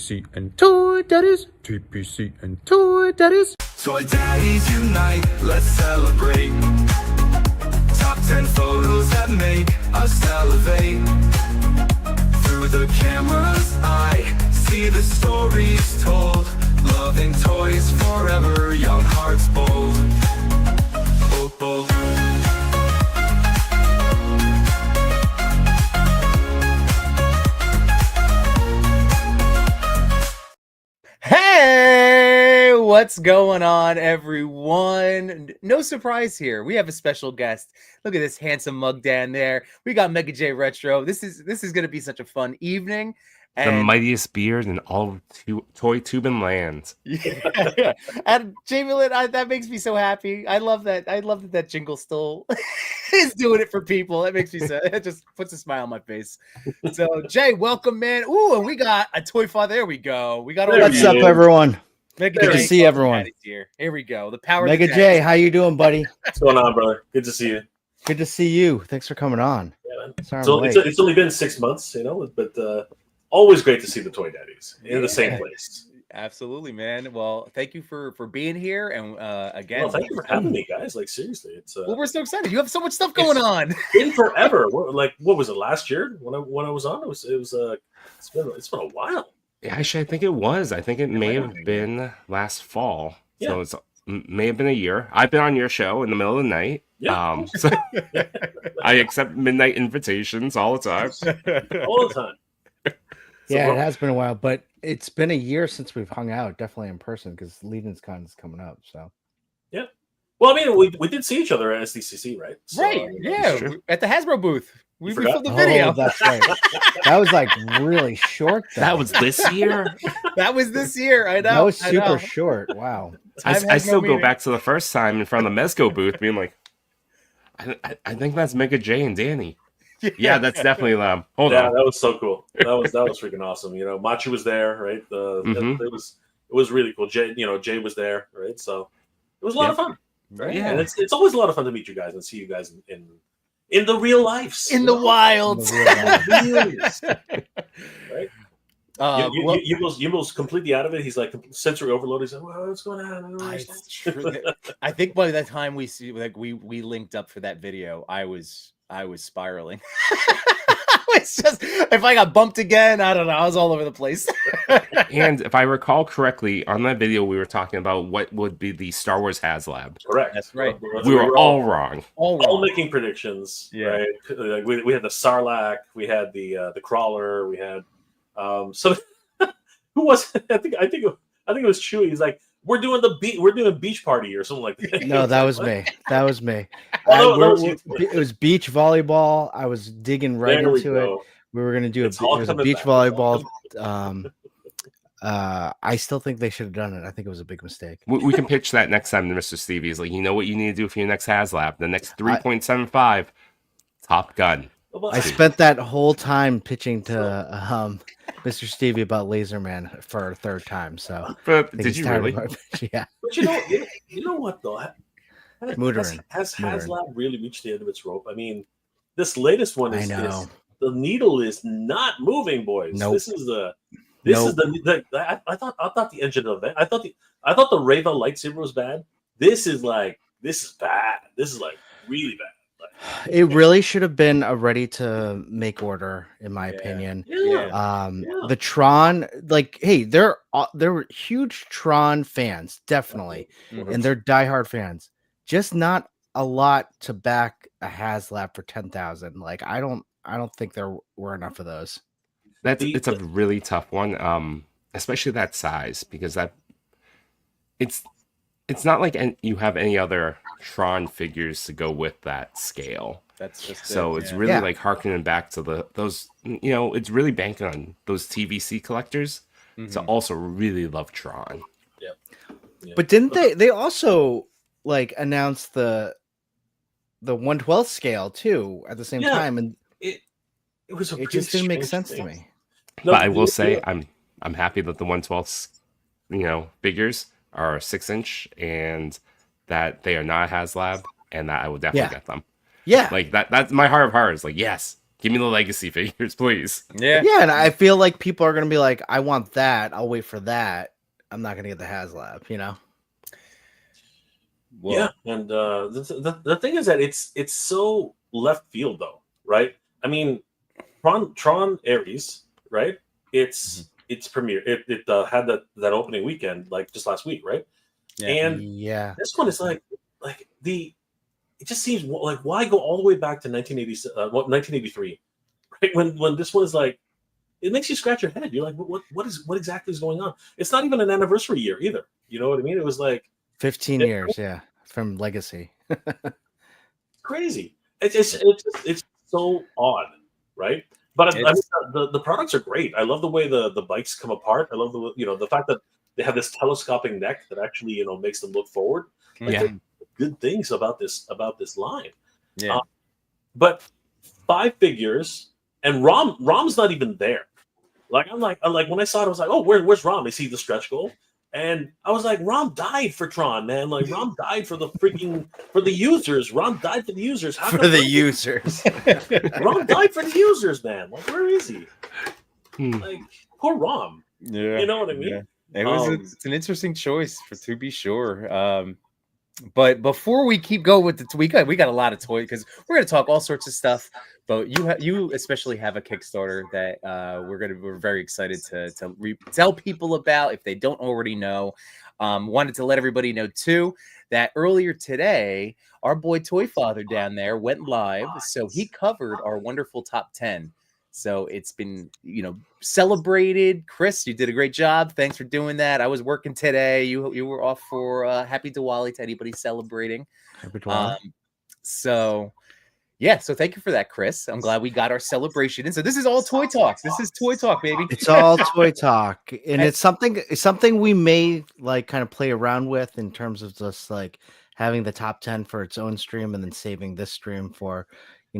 TPC and Toy Daddies, TPC and Toy Daddies. Toy Daddies unite, let's celebrate. Top 10 photos that make us elevate. Through the camera's eye, see the stories told. Loving toys forever, young hearts bold. Bold, bold. Hey, what's going on, everyone? No surprise here. We have a special guest. Look at this handsome mug down there. We got Mega J Retro. This is going to be such a fun evening. The mightiest beard in all toy tubing land. Yeah. And Jamie Lynn, that makes me so happy. I love that. I love that jingle still is doing it for people. It makes me so. It just puts a smile on my face. So Jay, welcome, man. Ooh, and we got a Toy.Father. There we go. We got what's up, everyone? Mega Good J, to see everyone. Here we go. The power. Mega J, how you doing, buddy? What's going on, brother? Good to see you. Good to see you. Thanks for coming on. Yeah, man. Sorry, So I'm late. it's only been 6 months, but always great to see the Toy Daddies in the same place. Absolutely, man. Well, thank you for being here, and again, Well, thank you for having me, guys. Like seriously, it's well, we're so excited. You have so much stuff going on. been forever. What was it last year when I was on? It's been a while. Yeah, actually, I think it was. I think it may have been last fall. Yeah. So it's may have been a year. I've been on your show in the middle of the night. Yeah. So I accept midnight invitations all the time. All the time. Yeah, it has been a while, but it's been a year since we've hung out, definitely in person, because Legions Con is coming up. So Yeah. Well, I mean, we did see each other at SDCC, right? So, Right? I mean, Yeah, true. at the Hasbro booth. We forgot? filmed the video. Oh, that's right. That was like really short. Though. That was this year. That was this year. I know. That was I know. super short. Wow. I still go back to the first time in front of the Mezco booth, being like, I think that's Mega J and Danny. Yeah, that's definitely them. Hold Yeah, on. that was so cool. That was freaking awesome. You know, MOTU was there, right? Mhm. It was really cool. Jay was there, right? So it was a lot of fun, right? Yeah. And it's always a lot of fun to meet you guys and see you guys in the real lives, In the wilds. Reals, right? Well, Yimbo's completely out of it. He's like sensory overload. He's like, well, what's going on? I don't understand. it's true. I think by the time we we linked up for that video, I was spiraling. It's just if I got bumped again, I don't know. I was all over the place. And if I recall correctly, on that video, we were talking about what would be the Star Wars HasLab. Correct. That's right. We were all wrong. all all wrong. making predictions. Yeah. Right. Like we had the Sarlacc, we had the crawler, we had so who was it? I think it was Chewy. He's like, we're doing beach party or something like that. No, that was me. That was me. Oh, that was you too. It was beach volleyball. I was digging right There we into it. go. We were gonna do It's all it was a coming beach back. It's all volleyball. I still think they should have done it. I think it was a big mistake. We can pitch that next time to Mr. Stevie. He's like, you know what you need to do for your next HasLab? The next 3.75 Top Gun. I spent that whole time pitching to Mr. Stevie about Laserman for a third time. So But I think did he's you tired really? of my- yeah. But you know what though? Mooterin. Has Mooterin. HasLab really reached the end of its rope? I mean, this latest one I is know. the needle is not moving, boys. Nope. This is the I thought the engine of it. I thought the Reva lightsaber was bad. This is bad. This is like really bad. It really should have been a ready to make order, in my opinion. Yeah. The Tron, like, hey, there were huge Tron fans, definitely, Mhm. and they're diehard fans. Just not a lot to back a HasLab for 10,000. Like, I don't think there were enough of those. It's a really tough one, especially that size, because it's not like you have any other Tron figures to go with that scale. That's just So it, it's yeah. really Yeah. like harkening back to those, it's really banking on those TVC collectors to Mhm. also really love Tron. Yeah. But didn't they also like announce the 1/12 scale too at the same Yeah. time, and It was a it pretty just didn't make strange sense to thing. me. No, But I will the- say I'm happy that the 1/12 figures are 6-inch and that they are not HasLab and that I will definitely Yeah. get them. Yeah, Like that's my heart of hearts. Like, yes, Give me the legacy figures, please. Yeah. Yeah, and I feel like people are gonna be like, I want that. I'll wait for that. I'm not gonna get the HasLab, you know. Well, Yeah, and the thing is that it's so left field though, right? I mean, Tron Ares, right? It's premiere. It had that opening weekend like just last week, right? Yeah. And Yeah. this one is like it just seems like why go all the way back to 1983, right? When this one is like it makes you scratch your head. You're like, what exactly is going on? It's not even an anniversary year either. You know what I mean? It was like 15 years, yeah, from Legacy. crazy. It's so odd, right? But I mean, the products are great. I love the way the bikes come apart. I love the fact that they have this telescoping neck that actually makes them look forward. Like, Yeah. there's good things about this line. Yeah. But 5 figures and Rom's not even there. Like I'm like when I saw it, I was like, oh, where's Rom? I see the stretch goal. And I was like, Rom died for Tron, man. Like Rom died for the users. Rom died for the users. How For come the users. Rom died for the users, man? Like, where is he? Like, poor Rom. Yeah. You know what I mean? Yeah. It was it's an interesting choice to be sure. But before we keep going with we got a lot of toys because we're going to talk all sorts of stuff. But you especially have a Kickstarter that we're very excited to tell people about if they don't already know. Wanted to let everybody know too that earlier today our boy Toy.Father down there went live, so he covered our wonderful top 10. So it's been, celebrated. Chris, you did a great job. Thanks for doing that. I was working today. You were off for Happy Diwali to anybody celebrating. Happy Diwali. So thank you for that, Chris. I'm glad we got our celebration in. So this is all Toy Talk. This is Toy Talk, baby. It's all Toy Talk, and it's something we may like kind of play around with in terms of just like having the top 10 for its own stream and then saving this stream for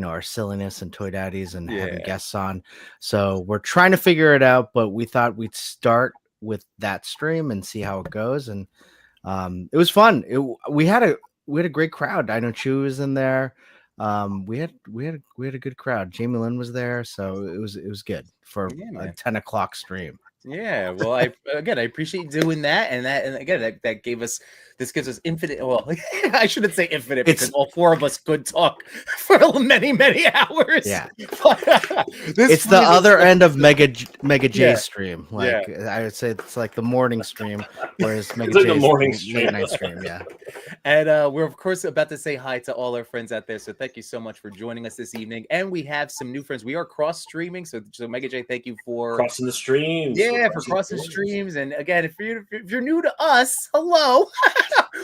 our silliness and toy daddies and having guests on. So we're trying to figure it out, but we thought we'd start with that stream and see how it goes. And it was fun. We had a great crowd. I know Chew was in there. We had a good crowd. Jamie Lynn was there, so it was good for a 10 o'clock stream. Yeah, well, I appreciate you doing that, and again that gives us infinite. Well, I shouldn't say infinite because all 4 of us could talk for many hours. Yeah, it's the other end of Mega J stream. Like I would say, it's like the morning stream, whereas Mega J the morning late night stream. Yeah, and we're of course about to say hi to all our friends out there. So thank you so much for joining us this evening, and we have some new friends. We are cross streaming, so Mega J, thank you for crossing the streams. Yeah, for crossing streams. And again, if you're new to us, hello.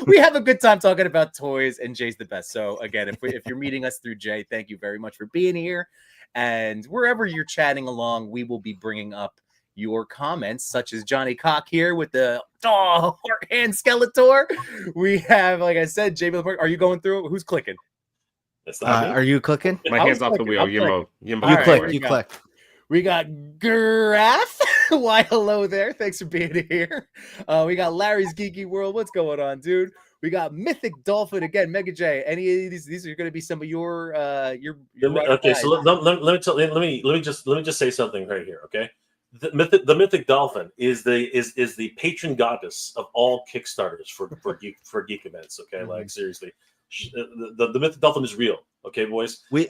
We have a good time talking about toys, and Jay's the best. So again, if you're meeting us through Jay, thank you very much for being here. And wherever you're chatting along, we will be bringing up your comments, such as Johnny Cock here with the heart hand Skeletor. We have, like I said, Jamie. Are you going through it? Who's clicking? Are you clicking? My hand's off the wheel. Yimbo. You click. We got Graf. Why, hello there. Thanks for being here. We got Larry's Geeky World. What's going on, dude? We got Mythic Dolphin again. Mega J. Any of these are going to be some of your okay, so let me just say something right here, okay? The Mythic Dolphin is the patron goddess of all Kickstarters for geek events, okay? Like seriously. The Mythic Dolphin is real, okay, boys. We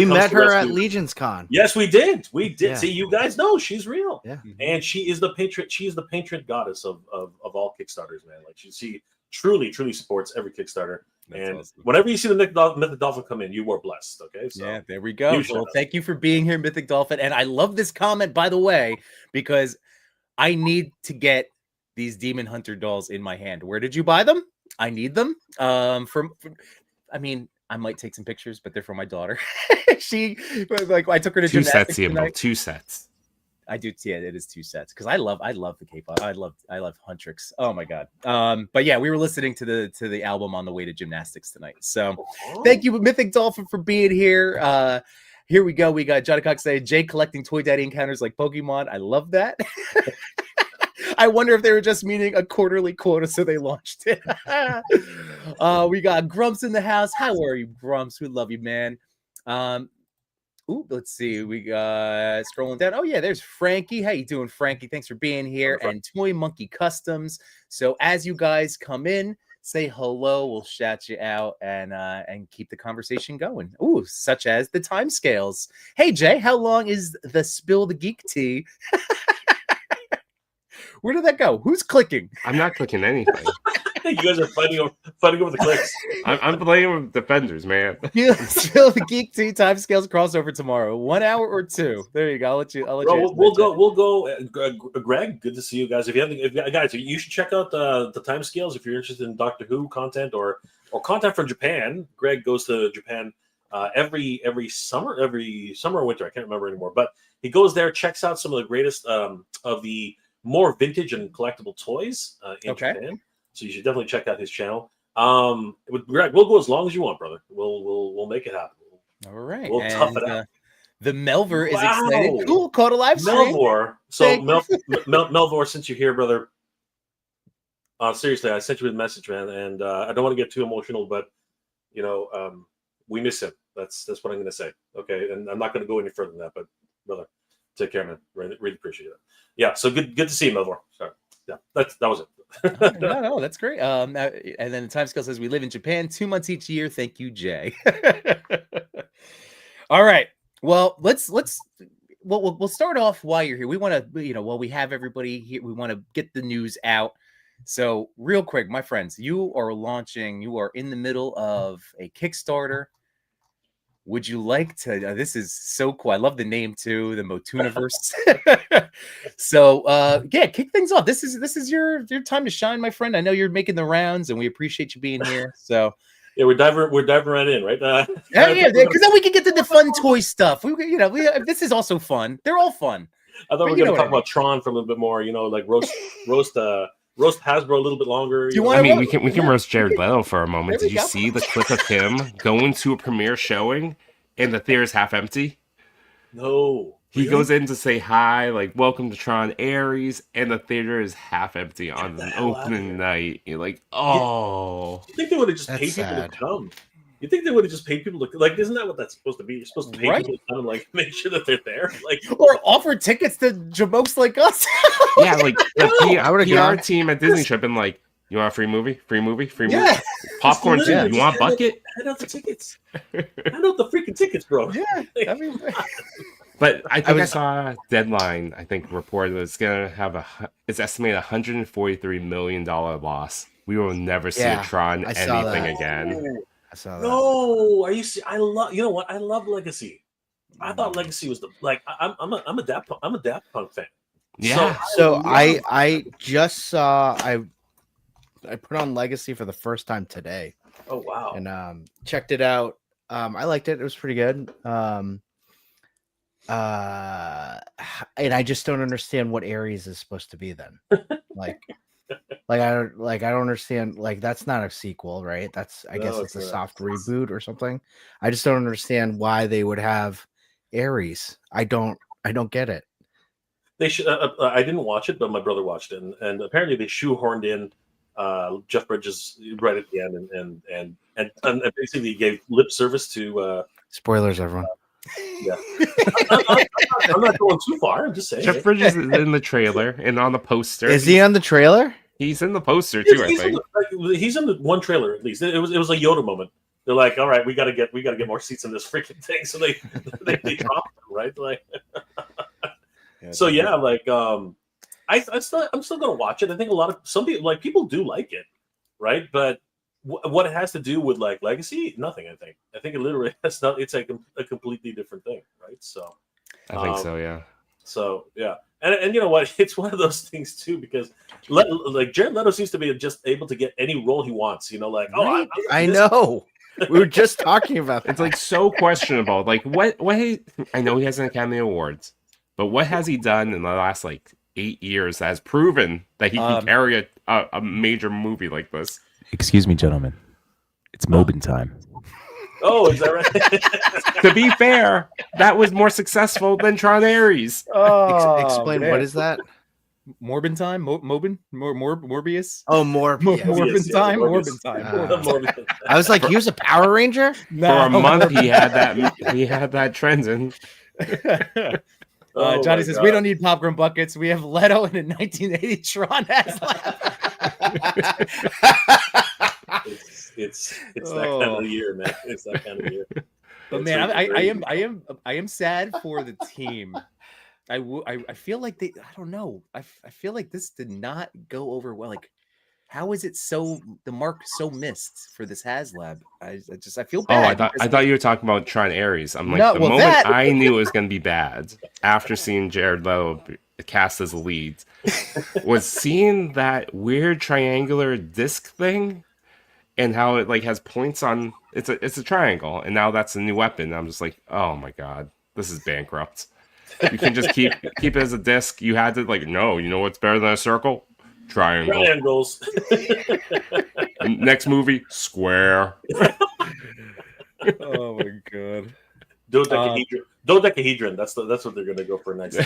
met her at Legion's Con. Yes, we did. Yeah. See, you guys know she's real. Yeah, and she is the patron. She is the patron goddess of all Kickstarters, man. Like she truly supports every Kickstarter. That's awesome. Whenever you see the Mythic Dolphin come in, you are blessed. Okay, so yeah, there we go. Well, thank you for being here, Mythic Dolphin. And I love this comment, by the way, because I need to get these Demon Hunter dolls in my hand. Where did you buy them? I need them. I mean, I might take some pictures, but they're for my daughter. She I took her to 2 gymnastics sets, Yimbo. tonight. 2 sets. I do. Yeah, it is 2 sets because I love the K-pop. I love Huntrix. Oh my god. But yeah, we were listening to the album on the way to gymnastics tonight. So thank you, Mythic Dolphin, for being here. Here we go. We got Johnny Cox saying Jay collecting toy daddy encounters like Pokemon. I love that. I wonder if they were just meaning a quarterly quota, so they launched it. We got Grumps in the house. How are you, Grumps? We love you, man. Ooh, let's see. We got scrolling down. Oh yeah, there's Frankie. How you doing, Frankie? Thanks for being here. And Toy Monkey Customs. So as you guys come in, say hello. We'll shout you out and keep the conversation going. Ooh, such as the timescales. Hey Jay, how long is the Spill the Geek tea? Where did that go? Who's clicking? I'm not clicking anything. You guys are fighting over the clicks. I'm playing with defenders, man. Spill the Geek tea timescales crossover tomorrow. 1 hour or 2. There you go. I'll let you. We'll go. Greg, good to see you guys. Guys, you should check out the timescales if you're interested in Doctor Who content or content from Japan. Greg goes to Japan every summer or winter. I can't remember anymore, but he goes there, checks out some of the greatest of the more vintage and collectible toys in Japan. So you should definitely check out his channel. With Greg, we'll go as long as you want, brother. We'll make it happen. All right. We'll tough it out. The Melvor is excited. Cool. Caught a live stream. Melvor. So Melvor, since you're here, brother. Seriously, I sent you a message, man, and I don't want to get too emotional, but we miss him. That's what I'm going to say. Okay, and I'm not going to go any further than that. But brother, take care, man. Really appreciate it. Yeah. So good to see you, Melvor. Sorry. Yeah, that was it. No, that's great. And then the timescale says we live in Japan 2 months each year. Thank you, Jay. All right. Well, we'll start off while you're here. We want to, while we have everybody here, we want to get the news out. So real quick, my friends, you are in the middle of a Kickstarter. Would you like to? This is so cool. I love the name too, the MOTUniverse. So kick things off. This is your time to shine, my friend. I know you're making the rounds, and we appreciate you being here. So yeah, we're diving right in, right? Yeah, because then we can get to the fun toy stuff. This is also fun. They're all fun. I thought we were going to talk about Tron for a little bit more. Like roast Hasbro a little bit longer. We can roast Jared Leto for a moment. Did you see the clip of him going to a premiere showing and the theater is half empty? No. He goes in to say hi, like welcome to Tron Ares, and the theater is half empty on an opening night. You're like, oh. You think they would have just paid people to come? You think they would have just paid people to isn't that what that's supposed to be? You're supposed to pay people to come and make sure that they're there, or offer tickets to jamokes like us. Yeah, the PR team at Disney should have been like, you want a free movie? Popcorn too. You want a bucket? Hand out the tickets. Hand out the freaking tickets, bro. Yeah, But I saw Deadline. I think reported it's gonna have it's estimated $143 million loss. We will never see a Tron anything again. I saw that. No, are you? I love. You know what? I love Legacy. I thought Legacy was I'm a Daft Punk fan. Yeah. So I just saw I put on Legacy for the first time today. Oh wow! And checked it out. I liked it. It was pretty good. And I just don't understand what Ares is supposed to be then. I don't understand. That's not a sequel, right? I guess it's a soft reboot or something. I just don't understand why they would have Ares. I don't get it. They should. I didn't watch it, but my brother watched it, and apparently they shoehorned in Jeff Bridges right at the end, and basically gave lip service to. Spoilers, everyone. Yeah, I'm not going too far. I'm just saying. Jeff Bridges is in the trailer and on the poster. Is he on the trailer? He's in the poster too. I think he's in the one trailer at least. It was a Yoda moment. They're like, all right, we gotta get more seats in this freaking thing. So they dropped him, right? I'm still gonna watch it. I think some people do like it, right? But what it has to do with Legacy, nothing. I think it literally has not. It's a completely different thing, right? So I think so, yeah. So yeah, and you know what? It's one of those things too because Jared Leto seems to be just able to get any role he wants. Right? I know. We were just talking about that. It's so questionable. What I know he has an Academy Awards, but what has he done in the last 8 years that has proven that he can carry a major movie like this? Excuse me, gentlemen. It's Mobin time. Oh, is that right? To be fair, that was more successful than Tron Ares. Explain, what is that? Morbin time, Morbius. Oh, more. Morbin Morbius, yeah, time, Morbius. Morbin time. Ah. Morbin time. I was like, he was a Power Ranger. For No. a month, he had that trending. Oh Johnny my says God. we don't need popcorn buckets. We have Leto in a 1980 Tron HasLab. It's that kind of year, man. It's that kind of year. But It's man, freaking I am sad for the team. I feel like I don't know. I feel like this did not go over well. Like, how is it the mark so missed for this HasLab? I feel Oh, bad. I thought you were talking about Tron Ares. I'm like, No, the well, moment that- I knew it was going to be bad after seeing Jared Leto cast as a lead was seeing that weird triangular disc thing and how it like has points on it's a triangle, and now that's a new weapon. I'm just like, oh my god, this is bankrupt. You can just keep it as a disc. You had to like, no, you know what's better than a circle? Triangle. triangles. Next movie, square. Oh my god. Dodecahedron. That's what they're gonna go for next.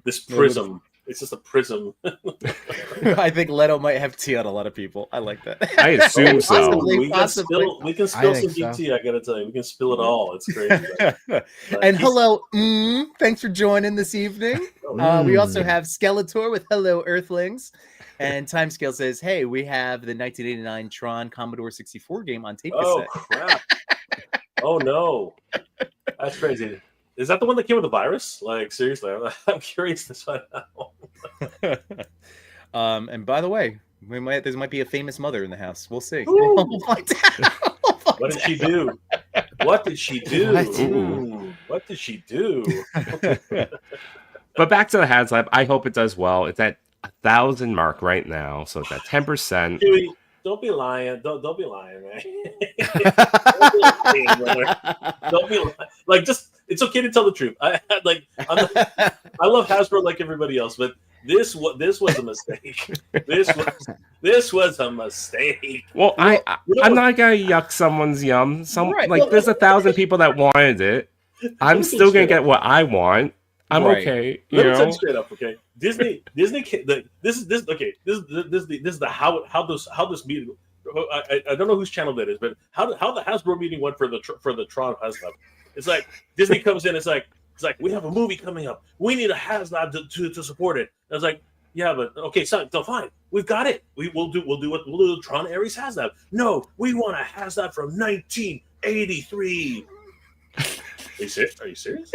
This prism. It's just a prism. I think Leto might have tea on a lot of people. I like that. I assume so. Possibly. We can spill I some think so. DT. I gotta tell you, we can spill it all. It's crazy. And hello, thanks for joining this evening. We also have Skeletor with hello, Earthlings. And Timescale says, hey, we have the 1989 Tron Commodore 64 game on tape Oh cassette. crap! Oh no, that's crazy. Is that the one that came with the virus? Like seriously, I'm curious to find out. And by the way, there might be a famous mother in the house. We'll see. Ooh. We'll find out. What did she do? What did she do? What? Ooh, what did she do? But back to the HasLab. I hope it does well. It's at 1,000 mark right now, so it's at 10%. Huey, don't be lying. Don't be lying, man. Don't be lying, brother. Don't be lying. Like, just it's okay to tell the truth. I love Hasbro like everybody else, but this was a mistake. This was a mistake. Well, You know I'm what? not gonna yuck someone's yum. Right, Like, well, there's 1,000 people that wanted it. I'm me still gonna straight get up. what I want. I'm Right. okay. Let You me tell know. you straight up, okay? This is the how this meeting. I don't know whose channel that is, but how the Hasbro meeting went for the Tron HasLab. It's like Disney comes in. It's like we have a movie coming up. We need a HasLab to support it. I was like, yeah, but okay, so fine. We've got it. We'll do the Tron Ares HasLab. No, we want a HasLab from 1983. Are you serious? Are you serious?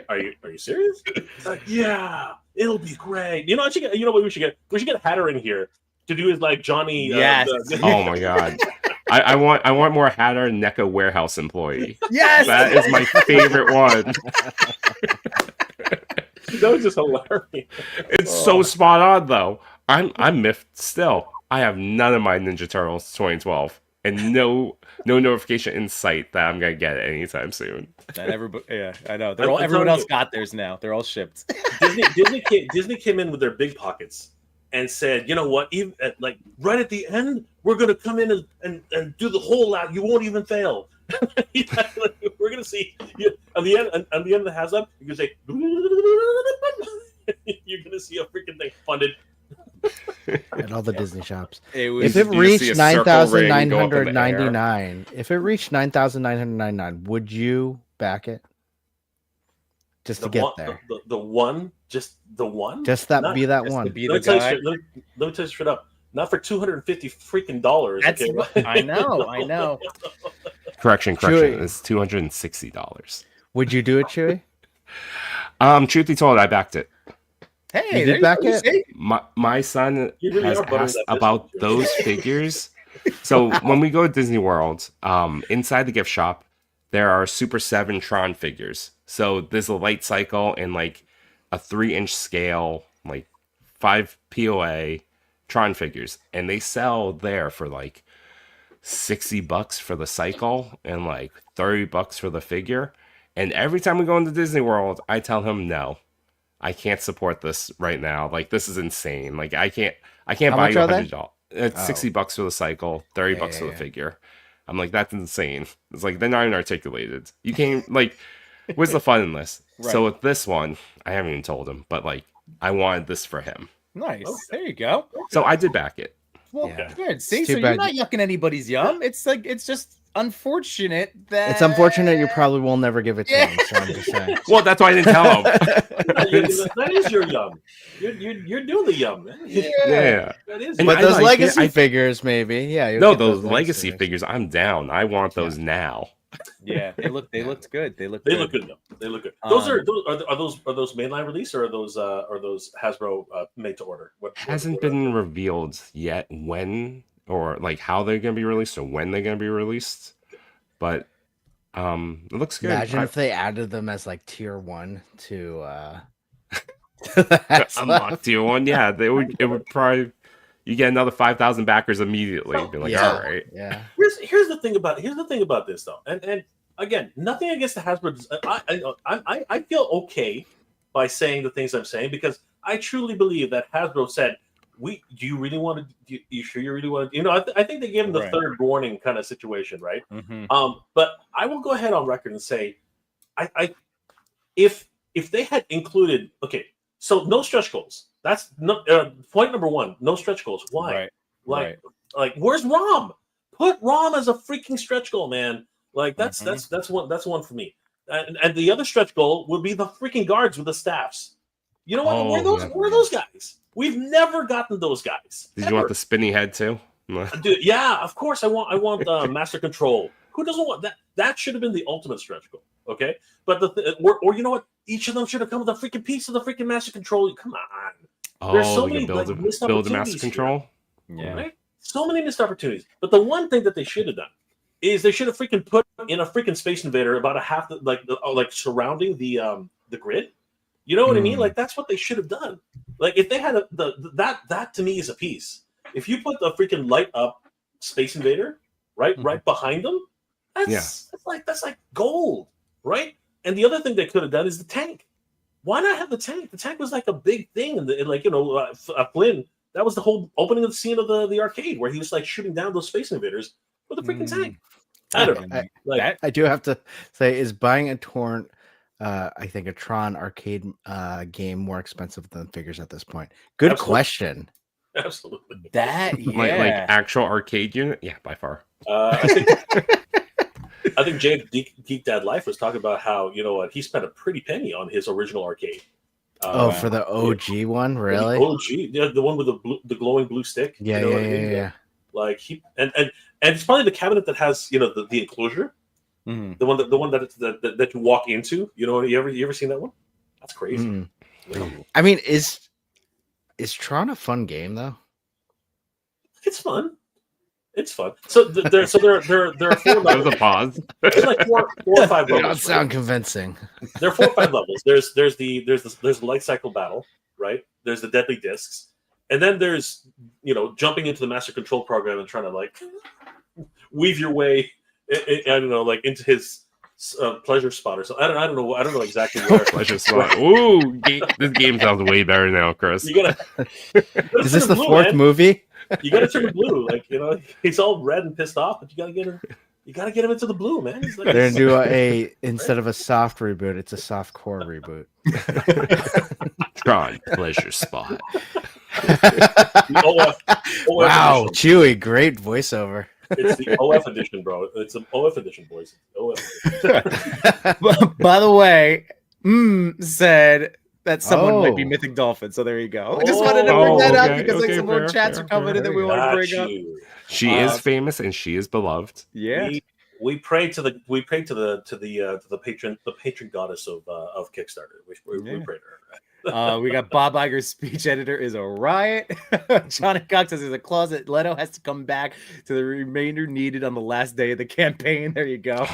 Are you serious? It's like, yeah, it'll be great. You know what? You know what we should get? We should get Hatter in here to do his like Johnny. Yes. Oh my god. I want more Hatter NECA warehouse employee. Yes. That is my favorite one. That was just hilarious. It's so spot on though. I'm miffed still. I have none of my Ninja Turtles 2012 and no notification in sight that I'm gonna get it anytime soon. Yeah, I know. I'm Everyone telling else you. got theirs now. They're all shipped. Disney came in with their big pockets and said, you know what? Even like right at the end, we're gonna come in and do the whole lot. You won't even fail. We're gonna see on the end of the HasLab. You can say you're gonna see a freaking thing funded. At all the Disney shops. Was, If it you just see reached a circle ring go up in the air. 9,999, if it reached 9,999, would you back it? Just to get there. The one, just the one. Just that Not- be that just to one. be Let the me, tell you guy. straight, let me tell you straight up. Not for $250 freaking dollars. That's okay? what, I know. Correction. Chewy. It's $260. Would you do it, Chewy? Truth be told, I backed it. Hey, You did back you it? see? My son You really has are buttering asked that about business. those figures. So when we go to Disney World, inside the gift shop, there are Super 7 Tron figures. So there's a light cycle and like a 3-inch scale, like 5 POA Tron figures. And they sell there for like $60 for the cycle and like $30 for the figure. And every time we go into Disney World, I tell him no. I can't support this right now. Like, this is insane. Like, I can't How buy much you are they? $100. It's Oh. $60 for the cycle, $30 for the yeah. figure. I'm like, that's insane. It's like they're not even articulated. You can't like Where's the fun in this? Right. So with this one, I haven't even told him, but like I wanted this for him. Nice. Okay. There you go. So I did back it. Well, Yeah. good. See, It's so too you're bad not yucking anybody's yum. It's like it's just unfortunate that It's unfortunate you probably will never give it to Yeah. him. So I'm just saying. Well, that's why I didn't tell him. That is your yum. You're doing the yum, man. Yeah. That is. And But I those like it. legacy figures, maybe. Yeah. you'll No, get those legacy figures, I'm down. I want those now. Yeah, they looked good. They look They good. look good though. They look good. Those Um, are those mainline release or are those Hasbro made to order? Hasn't been revealed yet when or like how they're gonna be released or when they're gonna be released. But it looks good. Imagine if they added them as like tier 1 to Unlock tier 1. Yeah, it would probably you get another 5,000 backers immediately. Be like, Yeah. all right. Yeah. Here's the thing about this though, and again, nothing against the Hasbro. I feel okay by saying the things I'm saying because I truly believe that Hasbro said, do you really want to? You sure you really want to? You know, I think they gave him the Right. third warning kind of situation, right? Mhm. But I will go ahead on record and say, if they had included, okay, so no stretch goals. That's point number one. No stretch goals. Why? Right. Like where's Rom? Put Rom as a freaking stretch goal, man. Like that's one for me. And the other stretch goal would be the freaking guards with the staffs. You know what? Oh, Where are those guys? We've never gotten those guys. Did you want the spinny head too? Dude, yeah, of course. I want Master Control. Who doesn't want that? That should have been the ultimate stretch goal. Okay, but or you know what? Each of them should have come with a freaking piece of the freaking Master Control. Come on. There's so we many can like, missed build a opportunities master control. Yeah. Right? So many missed opportunities. But the one thing that they should have done is they should have freaking put in a freaking Space Invader about a half like surrounding the grid. You know what I mean? Like that's what they should have done. Like if they had that to me is a piece. If you put the freaking light up Space Invader right behind them, that's like gold, right? And the other thing they could have done is the tank. Why not have the tank? The tank was like a big thing, and Flynn. That was the whole opening of the scene of the arcade where he was like shooting down those Space Invaders with a freaking tank. I don't know. I do have to say, is buying a Tron arcade game more expensive than figures at this point? Good Absolutely. question. Absolutely. That Like actual arcade unit? Yeah, by far. I think James Geek Dad Life was talking about how, you know what, he spent a pretty penny on his original arcade. For the OG one, really? The OG, the one with the glowing blue stick. Yeah, you know what I mean? yeah. Like and it's probably the cabinet that has the enclosure, the one that you walk into. You know, you ever seen that one? That's crazy. I mean, is Tron a fun game though? It's fun. It's fun. So there are 4 That was levels. a pause. There's like four or five They levels. don't sound convincing. There are 4 or 5 levels. There's the light cycle battle, right? There's the deadly discs, and then there's jumping into the master control program and trying to like weave your way. I don't know, like into his pleasure spot or something. I don't know exactly where. Pleasure spot. Ooh, this game sounds way better now, Chris. You gotta Is this turn the blue, 4th man. movie? You gotta turn him blue, like he's all red and pissed off, but you gotta get him. You gotta get him into the blue, man. He's like, They're gonna do instead of a soft reboot, it's a soft core reboot. Tron pleasure spot. OF Wow, edition. Chewy, great voiceover. It's the OF edition, bro. It's an OF edition, boys. OF edition. By the way, said that someone might be Oh. Mythic Dolphin. So there you go. I just wanted to bring that up because like some more chats are coming in that we want to Got bring up. you. She is famous and she is beloved. Yeah. We pray to the patron goddess of Kickstarter. We pray to her. We got Bob Iger's speech editor is a riot. Johnny Cox says there's a clause that Leto has to come back to the remainder needed on the last day of the campaign. There you go.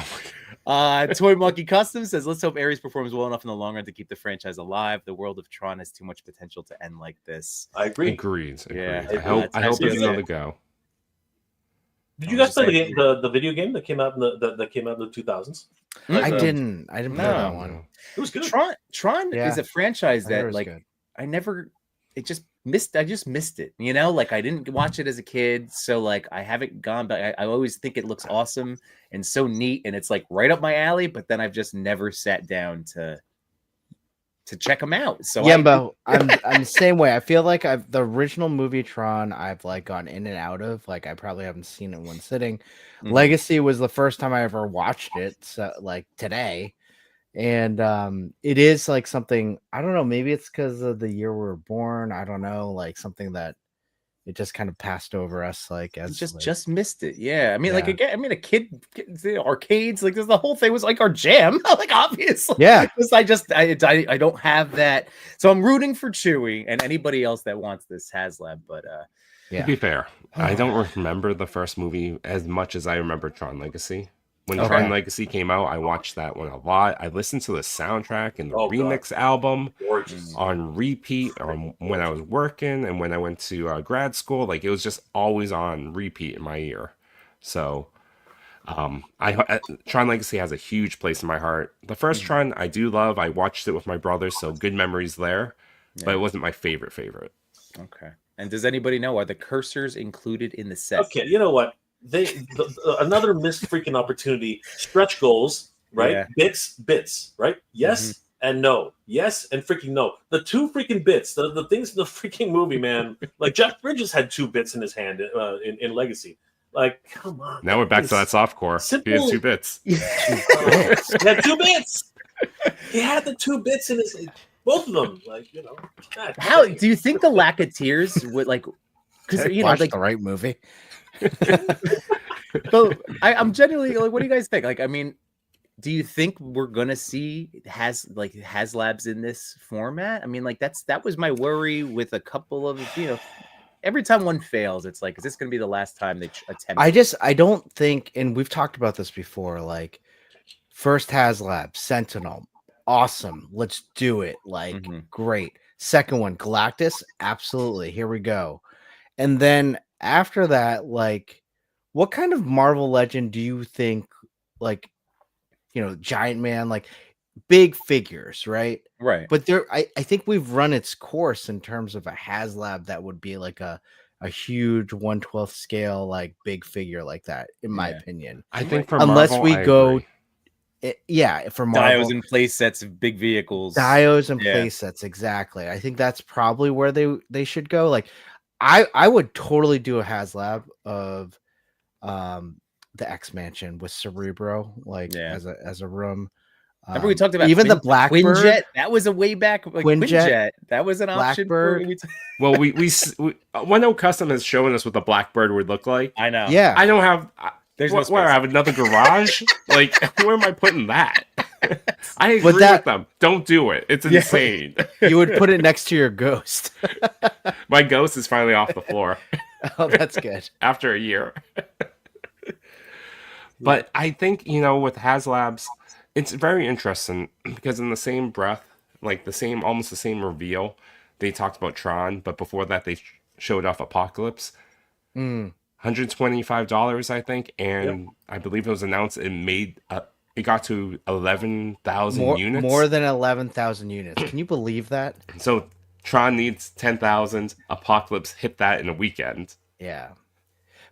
Toy Monkey Custom says, let's hope Ares performs well enough in the long run to keep the franchise alive. The world of Tron has too much potential to end like this. I agree. Agreed. Yeah. I hope That's it's it. another go. Did you guys play the video game that came out in the 2000s? I didn't play that one. It was good. Tron Yeah. is a franchise I heard it that was like good. it just I just missed it, you know, like I didn't watch it as a kid, so like I haven't gone, but I always think it looks awesome and so neat, and it's like right up my alley, but then I've just never sat down to check them out. So Yimbo, I'm the same way. I feel like the original movie Tron I've like gone in and out of. Like I probably haven't seen it in one sitting. Mhm. Legacy was the first time I ever watched it, so like today. And it is like something, I don't know, maybe it's because of the year we were born. I don't know, like something that it just kind of passed over us, like as just missed it. Yeah, I mean, like Yeah. again, I mean, a kid, the arcades, like the whole thing was like our jam. Like obviously, Yeah. because I don't have that, so I'm rooting for Chewy and anybody else that wants this HasLab. But Yeah. To be fair, I don't remember the first movie as much as I remember Tron Legacy. When Okay. Tron Legacy came out, I watched that one a lot. I listened to the soundtrack and the Oh, God. remix album Gorgeous. on repeat when I was working and when I went to grad school. Like it was just always on repeat in my ear. So Tron Legacy has a huge place in my heart. The first Tron I do love. I watched it with my brothers, so good memories there. But it wasn't my favorite. okay. And does anybody know, are the cursors included in the set? Okay, you know what? Another missed freaking opportunity. Stretch goals, right? Yeah. Bits, right? Yes and no. Yes and freaking no. The two freaking bits, the things in the freaking movie, man. Like Jeff Bridges had 2 bits in his hand in Legacy. Like, come on. Now we're back to that softcore. Simple. He has 2 bits. He had 2 bits. He had the 2 bits in his, both of them. Like, you know. God, How do you think the lack of tears would like? Because you know, Watch like the right movie. so I'm genuinely like, what do you guys think? Like, I mean, do you think we're gonna see HasLabs in this format? I mean, like that was my worry with a couple of, you know, every time one fails, it's like, is this gonna be the last time they attempt? I don't think, and we've talked about this before, like first HasLab, Sentinel, awesome. Let's do it. Like, great. Second one, Galactus, absolutely. Here we go. And then after that, like, what kind of Marvel legend do you think, like, you know, Giant Man, like big figures, right? Right. But I think we've run its course in terms of a HasLab that would be like a huge 1/12 scale, like big figure like that, in my opinion. I think for unless Marvel, we I go, agree. For Marvel, Dios and play sets of big vehicles. Dios and play sets, exactly. I think that's probably where they should go. Like, I would totally do a HasLab of the X Mansion with Cerebro, like as a room. Remember we talked about even the Blackbird Quinjet? That was a way back, like Quinjet. That was an option. Blackbird. Well, we 1.0 Custom has shown us what the Blackbird would look like. I know. Yeah, I don't have. There's where, no space. where I have another garage? Like, where am I putting that? I agree But with them. Don't do it. It's insane. you would put it next to your ghost. My ghost is finally off the floor Oh, that's good. after a year. But I think, you know, with HasLabs, it's very interesting because in the same breath, like almost the same reveal, they talked about Tron, but before that they showed off Apocalypse. $125, I think, and I believe it was announced it got to 11,000 units. More than 11,000 units. Can you believe that? So Tron needs 10,000. Apocalypse hit that in a weekend. Yeah.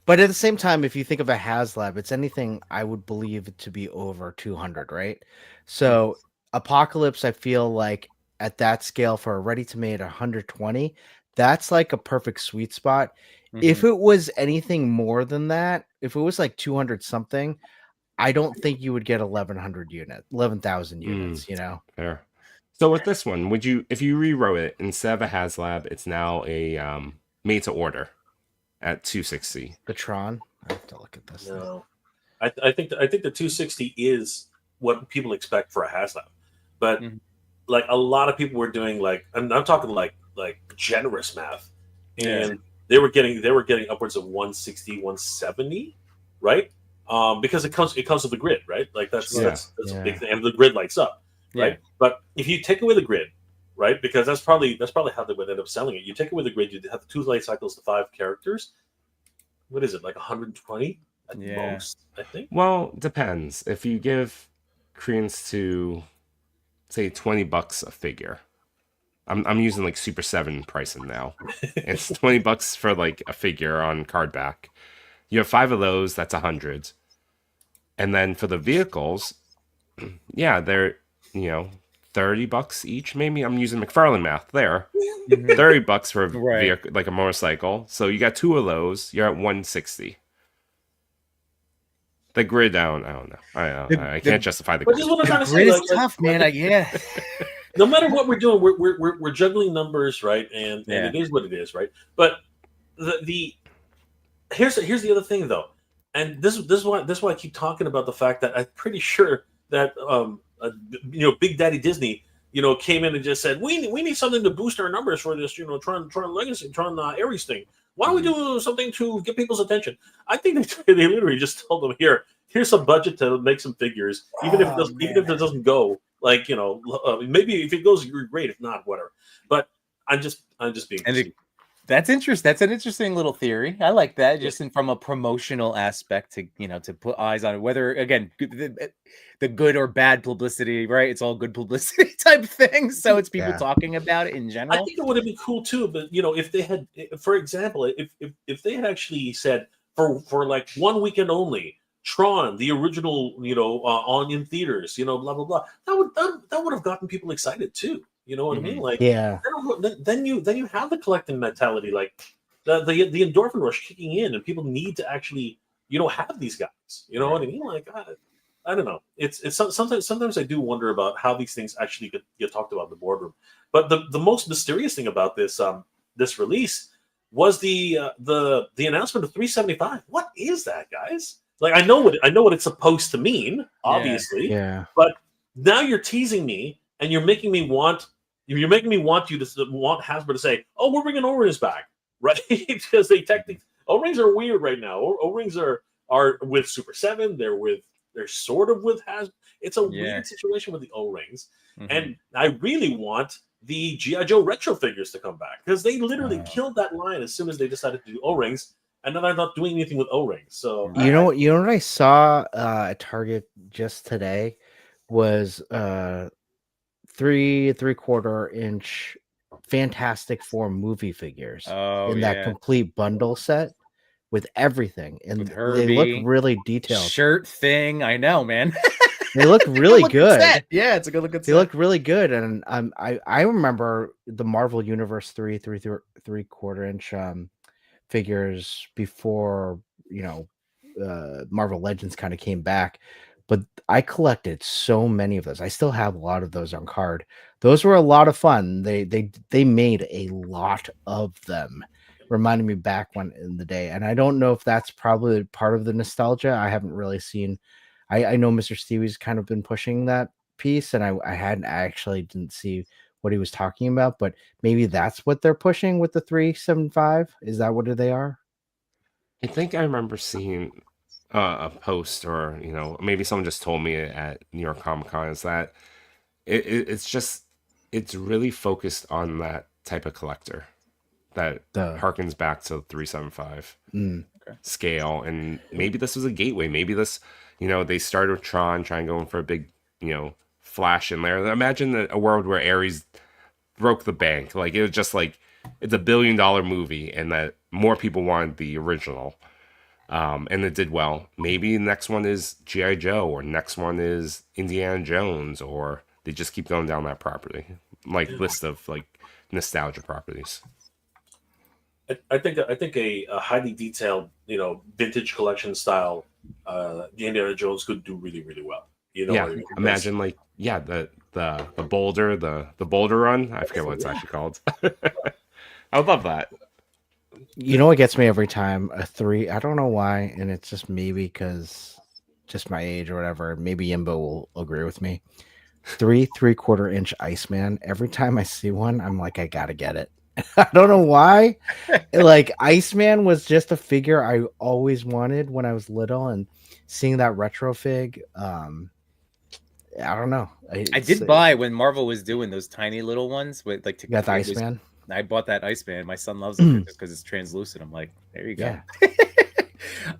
But at the same time, if you think of a HasLab, it's anything I would believe to be over 200, right? So Apocalypse, I feel like at that scale for a ready-to-made 120, that's like a perfect sweet spot. If it was anything more than that, if it was like 200 something, I don't think you would get 11,000 units, you know? Fair. So with this one, if you rewrote it, instead of a HasLab, it's now a made to order at 260. The Tron? I have to look at this. No. I think the 260 is what people expect for a HasLab. But like a lot of people were doing like, I'm talking like generous math. And they were getting upwards of 160, 170, right? Because it comes with the grid, right? Like that's a big thing, and the grid lights up, right? But if you take away the grid, right, because that's probably how they would end up selling it. You take away the grid, you have 2 light cycles to 5 characters. What is it, like 120 at most? I think. Well, depends. If you give credence to, say, $20 a figure, I'm using like Super 7 pricing now. It's $20 for like a figure on card back. You have 5 of those, that's 100. And then for the vehicles, yeah, they're, $30 each maybe. I'm using McFarlane math there. Mhm. $30 for a Right. vehicle, like a motorcycle. So you got 2 of those, you're at 160. The grid, I don't know. I can't justify the But grid. this is what I'm trying The to grid say. is tough, man. Yeah. No matter what we're doing, we're juggling numbers, right? And Yeah. it is what it is, right? But the here's the other thing though, and this is why I keep talking about the fact that I'm pretty sure that Big Daddy Disney came in and just said we need something to boost our numbers for this Tron Legacy Tron Ares thing. Why don't we do something to get people's attention? I think they literally just told them here's some budget to make some figures, even if it doesn't go. Like maybe if it goes, you're great. If not, whatever. But I'm just being. That's interesting. That's an interesting little theory. I like that. Just from a promotional aspect to put eyes on it. Whether again the good or bad publicity, right? It's all good publicity type thing. So it's people talking about it in general. I think it would have been cool too. But if they had, for example, if they had actually said for like 1 weekend only, Tron, the original, on in theaters, blah blah blah. That would have gotten people excited too. You know what I mean? Like, then you have the collecting mentality, like the endorphin rush kicking in, and people need to actually have these guys. You know what I mean? Like, I don't know. It's sometimes I do wonder about how these things actually get talked about in the boardroom. But the most mysterious thing about this this release was the announcement of 375. What is that, guys? Like, I know what it's supposed to mean, obviously. Yeah. But now you're teasing me, and you're making me want Hasbro to say, "Oh, we're bringing O-rings back," right? Because they technically O-rings are weird right now. O-rings are with Super 7. They're sort of with Hasbro. It's a weird situation with the O-rings, and I really want the G.I. Joe retro figures to come back because they literally killed that line as soon as they decided to do O-rings. And then I'm not doing anything with O-rings. So you know what I saw at Target just today was 3 3/4 inch Fantastic Four movie figures in that complete bundle set with everything, and they look really detailed. Shirt thing, I know, man. They look really good. Yeah, it's a good looking set. They look really good, and I remember the Marvel Universe 3/4 inch figures before Marvel Legends kind of came back, but I collected so many of those. I still have a lot of those on card. Those were a lot of fun. They made a lot of them, reminding me back when in the day. And I don't know if that's probably part of the nostalgia. I haven't really seen. I know Mr. Stevie's kind of been pushing that piece, and I actually didn't see what he was talking about, but maybe that's what they're pushing with the 375. Is that what they are? I think I remember seeing a post, or maybe someone just told me at New York Comic Con, is that it's really focused on that type of collector that harkens back to 375 scale, and maybe this was a gateway. Maybe this, they started with Tron, trying going for a big, flash in there. Imagine a world where Ares broke the bank. Like, it was just like, it's $1 billion movie, and that more people wanted the original. And it did well. Maybe the next one is G.I. Joe, or next one is Indiana Jones, or they just keep going down that property, like list of like nostalgia properties. I think a highly detailed, vintage collection style, Indiana Jones could do really, really well. Imagine the Boulder, the Boulder Run. I forget what it's actually called. I would love that. You know what gets me every time? A 3. I don't know why, and it's just maybe because just my age or whatever. Maybe Yimbo will agree with me. 3 3/4 inch Iceman. Every time I see one, I'm like, I gotta get it. I don't know why. Like, Iceman was just a figure I always wanted when I was little, and seeing that retro fig, I don't know. I did buy when Marvel was doing those tiny little ones with like. You got the Iceman? I bought that Iceman. My son loves it just because it's translucent. I'm like, there you go.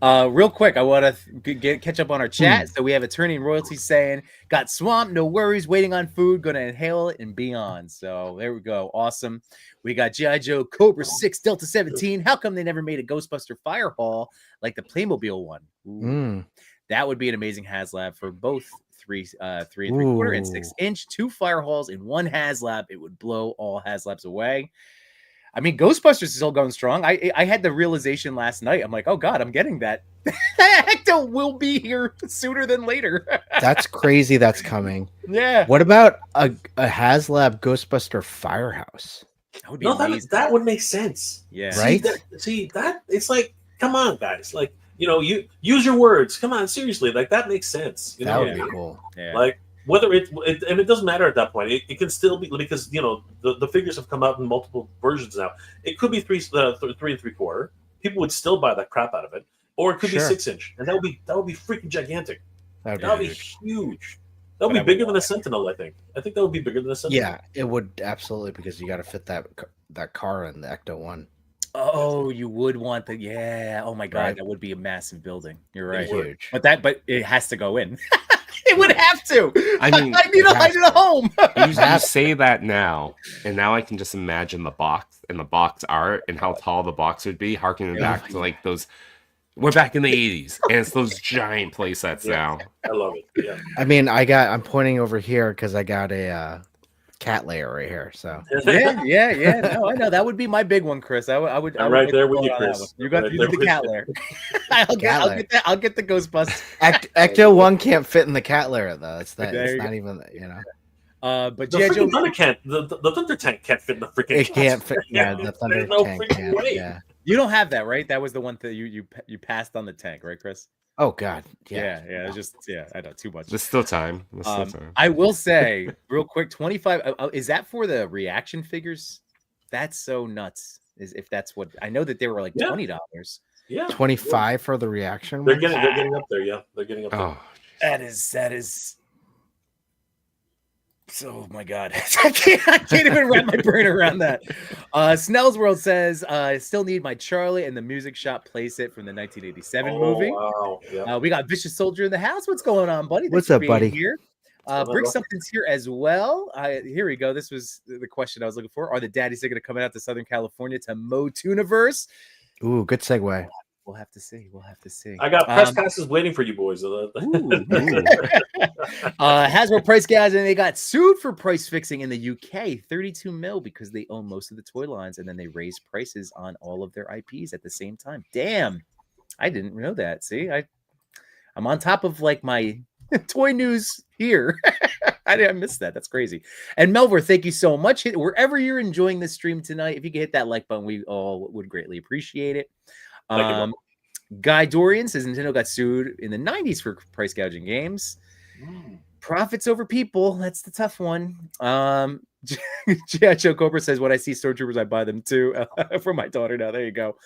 Real quick, I want to catch up on our chat. So we have Eternian Royalty saying, got swamped, no worries, waiting on food, gonna inhale it and be on. So there we go. Awesome. We got G.I. Joe Cobra 6 Delta 17. How come they never made a Ghostbuster Fire Hall like the Playmobil one? Ooh. That would be an amazing HasLab for both 3 3/4 and 6 inch, 2 fire halls in 1 HasLab. It would blow all HasLabs away. I mean, Ghostbusters is still going strong. I had the realization last night. I'm like, oh God, I'm getting that. Ecto will be here sooner than later. That's crazy. That's coming. Yeah. What about a HasLab Ghostbuster Firehouse? That would be amazing. That would make sense. Yeah. Right? See that it's like, come on, guys. Like, you use your words. Come on, seriously. Like, that makes sense. That would be cool. Yeah. Like, whether and it doesn't matter at that point. It can still be, because the figures have come out in multiple versions now. It could be 3 3/4. People would still buy that crap out of it, or it could be 6 inch, and that would be freaking gigantic. That would be huge. That would be bigger than a Sentinel. I think that would be bigger than a Sentinel. Yeah, it would absolutely, because you got to fit that car in the Ecto one. Oh, you would want oh my God, Right. that would be a massive building. You're right. Huge. But it has to go in. It would have to. I mean, I need a home. You say that now, and now I can just imagine the box and the box art and how tall the box would be, harkening back to like those. We're back in the 80s, and it's those giant play sets now. I love it. Yeah. I mean, I'm pointing over here because I got a cat layer right here. So Yeah. No, I know that would be my big one, Chris. I would. I'm right there with you, Chris. You got the cat layer. I'll get the Ghostbusters. Ecto one can't fit in the cat layer though. It's There it's you not go. even But The G.I. Joe freaking Thunder can't. The Thunder Tank can't fit in the freaking. it can't fit. Yeah, the Thunder There's no tank freaking can't. way. Yeah. You don't have that, right? That was the one that you passed on the tank, right, Chris? Oh God. Yeah. It's just I know too much. There's still time. There's still time. I will say real quick, 25. Is that for the reaction figures? That's so nuts. If that's what I know, that they were like $20. Yeah. 25 for the reaction. They're ones? getting up there. Yeah, they're getting up there. Oh, That is. Oh my God, I can't even wrap my brain around that. Snell's World says, I still need my Charlie and the Music Shop playset from the 1987 movie. Wow. Yeah. We got Vicious Soldier in the house. What's going on, buddy? What's Thanks for up, being buddy? Here. Brick Something's here as well. Here we go. This was the question I was looking for. Are the daddies going to come out to Southern California to MOTUniverse? Ooh, good segue. We'll have to see. I got press passes waiting for you boys. Hasbro price guys, and they got sued for price fixing in the UK, 32 mil, because they own most of the toy lines, and then they raised prices on all of their IPs at the same time. Damn, I didn't know that. See, I'm on top of like my toy news here. I missed that. That's crazy. And Melver, thank you so much. Wherever you're enjoying this stream tonight, if you could hit that like button, we all would greatly appreciate it. Guy Dorian says Nintendo got sued in the 90s for price gouging games. Profits over people. That's the tough one. G.I. Joe Cobra says, when I see Stormtroopers, I buy them too. For my daughter now. There you go.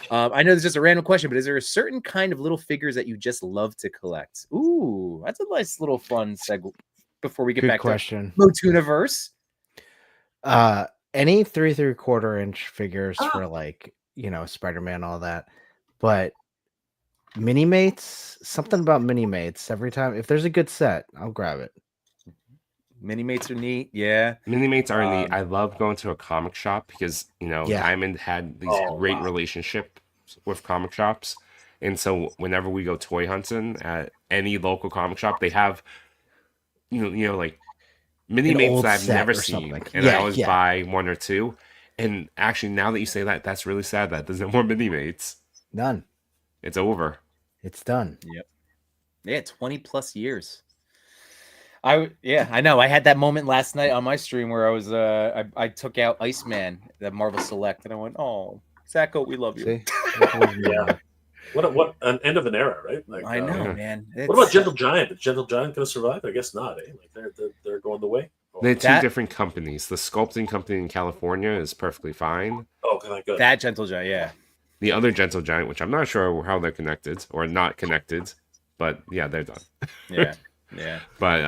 I know this is just a random question, but is there a certain kind of little figures that you just love to collect? Ooh, that's a nice little fun segue before we get Good back question. to MOTUniverse. Any 3 3/4 inch figures for like, Spider-Man, all that. But mini mates, something about mini mates. Every time, if there's a good set, I'll grab it. Mini mates are neat. Yeah. Mini mates are neat. I love going to a comic shop because, Diamond had these great relationships with comic shops. And so whenever we go toy hunting at any local comic shop, they have, like mini An mates old that I've set never or seen. something. And I always buy 1 or 2. And actually, now that you say that, that's really sad that there's no more mini mates. None. It's over. It's done. Yep. Yeah, 20 plus years. I know. I had that moment last night on my stream where I was I took out Iceman, the Marvel Select, and I went, "Oh, Sacco, we love you." See? Yeah. What an end of an era, right? Like, I know, man. What about Gentle Giant? Is Gentle Giant going to survive? I guess not. Like they're going the way. They're two different companies. The sculpting company in California is perfectly fine. Oh, good. That Gentle Giant, yeah. The other Gentle Giant, which I'm not sure how they're connected or not connected, but yeah, they're done. Yeah. But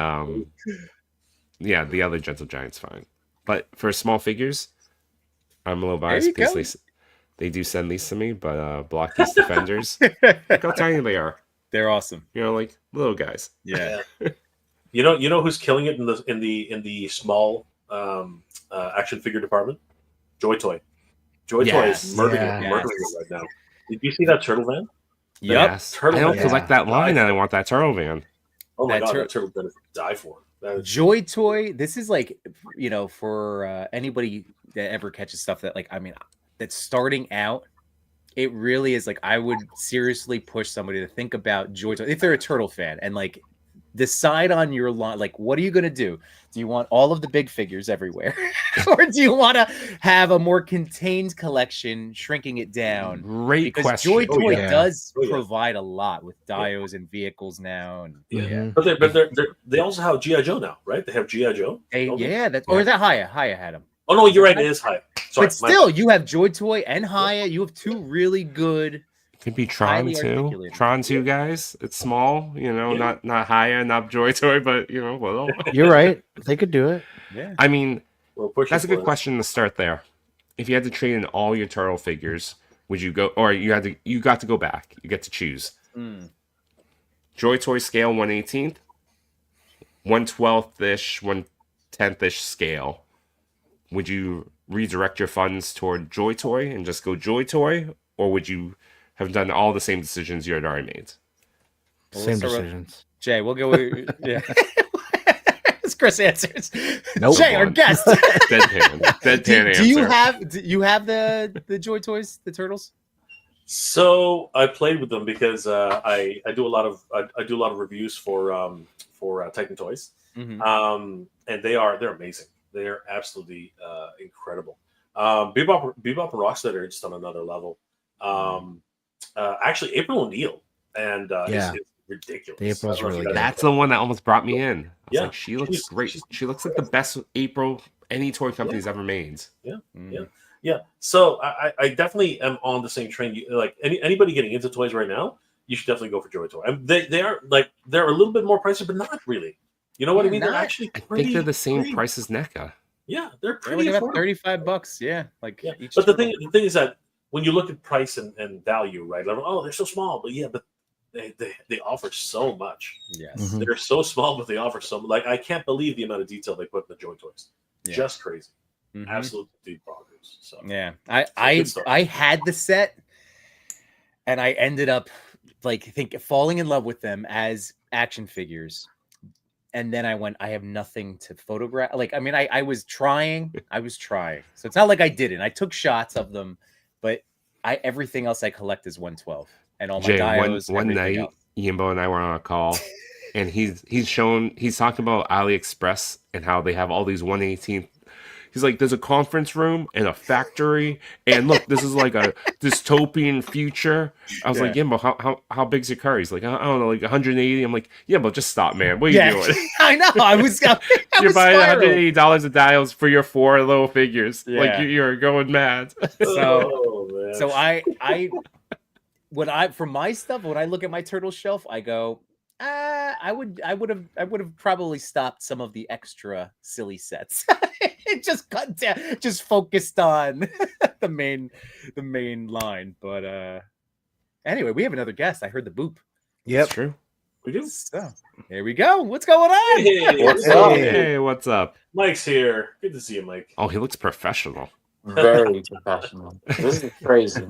the other Gentle Giant's fine. But for small figures, I'm a little biased because They do send these to me, but block these defenders. Look how tiny they are. They're awesome. You know, like little guys. Yeah. You know who's killing it in the small action figure department? Joy Toy. Joy Toy is murdering it right now. Did you see that turtle van? Yep. Yes. Turtle I don't van. collect that line, and I want that turtle van. Oh my That god, tur- that turtle van is to die for. That is, Joy Toy, this is like, for anybody that ever catches stuff that, like, I mean, that's starting out, it really is like, I would seriously push somebody to think about Joy Toy if they're a turtle fan and like decide on your line. Like, what are you going to do? Do you want all of the big figures everywhere? Or do you want to have a more contained collection, shrinking it down? Great Because question. Joy Toy yeah. does Oh, yeah. provide a lot with dios and vehicles now. And Mhm. but they also have G.I. Joe now, right? They have G.I. Joe. Or is Yeah. that Haya? Haya had them. Oh no, you're right. It is high. Sorry, But still, you have Joy Toy and Haya. You have two really good. Could be Tron highly 2. articulated. Tron 2, guys. It's small, not Haya, not Joy Toy, but well. You're right. They could do it. Yeah. I mean, We're pushing that's a for good it. question to start there. If you had to trade in all your turtle figures, would you go, or you got to go back? You get to choose. Joy Toy scale 1/18th, 1/12th ish, 1/10th ish scale. Would you redirect your funds toward Joy Toy and just go Joy Toy, or would you have done all the same decisions you had already made? Well, Same let's start with- decisions. Jay, we'll go with yeah. As Chris answers. Nope. Jay, our guest. Deadpan answer. Do you have the Joy Toys, the turtles? So I played with them because I do a lot of reviews for Titan Toys, and they're amazing. They're absolutely incredible. Bebop and Rocksteady are just on another level. Actually, April O'Neil and Yeah. is ridiculous. The April's I don't know if you really guys good. That's the one that almost brought me in. I was Yeah. like, she looks She's- great. she's- She looks like the best April any toy company's ever made. Yeah. So I definitely am on the same train. Like anybody getting into toys right now, you should definitely go for Joy Toy. And they're a little bit more pricey, but not really. You know what I mean? They're actually I pretty. think they're the same pretty- price as NECA. Yeah, they're They're pretty like about affordable. $35. Yeah, like Yeah. each. But the turtle. thing is that when you look at price and value, right? Like, oh, they're so small, but they offer so much. Yes. Mhm. They're so small, but they offer so much. Like I can't believe the amount of detail they put in the Joy Toys. Yeah. Just crazy. Mhm. Absolute deep bonkers. So Yeah, good stuff. I had the set, and I ended up falling in love with them as action figures. And then I have nothing to photograph. Like, I mean, I was trying. So it's not like I didn't. I took shots of them, but everything else I collect is 112 and all my Jay, dios. one everything night, else. Yimbo and I were on a call, and he's talking about AliExpress and how they have all these 1/18th. He's like, there's a conference room and a factory, and look, this is like a dystopian future. I was like, Yimbo, how big's your car? He's like, I don't know, like 180. I'm like, yeah, but just stop, man. What are you doing? I know. I was You're buying spiraling. $180 of dials for your 4 little figures. Yeah. Like you're going mad. So man. So for my stuff, when I look at my turtle shelf, I go, I would have probably stopped some of the extra silly sets. Just cut down, just focused on the main line. But anyway, we have another guest. I heard the boop. Yep. That's true. we do. So here we go. What's going on? Hey, What's up? Hey, what's up? Mike's here. Good to see you, Mike. Oh, he looks professional. Very professional. This is crazy.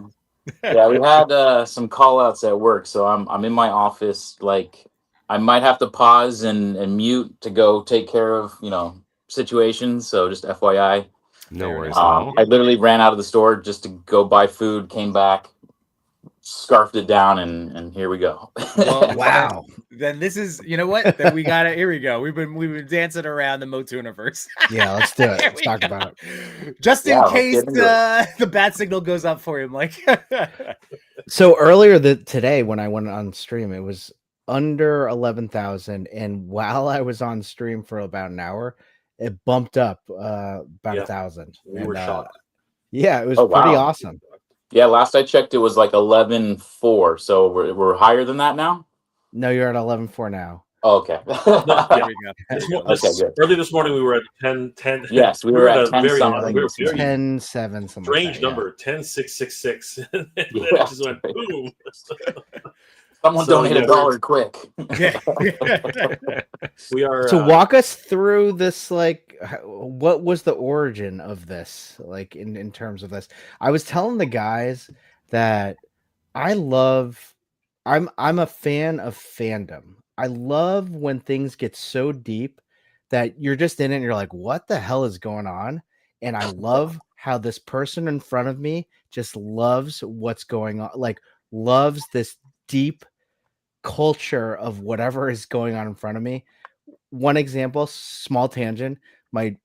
Yeah, we had some call outs at work, so I'm in my office. Like I might have to pause and mute to go take care of situations. So just FYI. No Fair worries enough. at all. I literally ran out of the store just to go buy food, came back, scarfed it down, and here we go. Well, Wow. Then this is, you know what? Then we got it. Here we go. We've been dancing around the MOTU universe. Yeah, let's do it. Here Let's we talk go. about it. Just in Yeah, let's case get into the bat signal goes up for him. Like, So earlier today when I went on stream, it was under 11,000, and while I was on stream for about an hour, it bumped up about Yeah. 1,000. We were shocked. Yeah, it was Oh, pretty wow. awesome. Yeah, last I checked, it was like 11.4. So we're higher than that now. No, you're at 11.4 now. Oh, okay. No, There yeah. we go. There we go. Okay, good. Early this morning, we were at 10. Yes, we we were were at at a 10 very, Yeah, something like very, this morning. 10, 7, something strange like that, number, 10666. And then Yeah. it just went boom. Someone So, donate yeah, a dollar quick. Yeah. we are. So walk us through this, like, what was the origin of this, like, in terms of this? I was telling the guys that I'm a fan of fandom. I love when things get so deep that you're just in it and you're like, what the hell is going on? And I love how this person in front of me just loves what's going on, like loves this deep culture of whatever is going on in front of me. One example, small tangent. I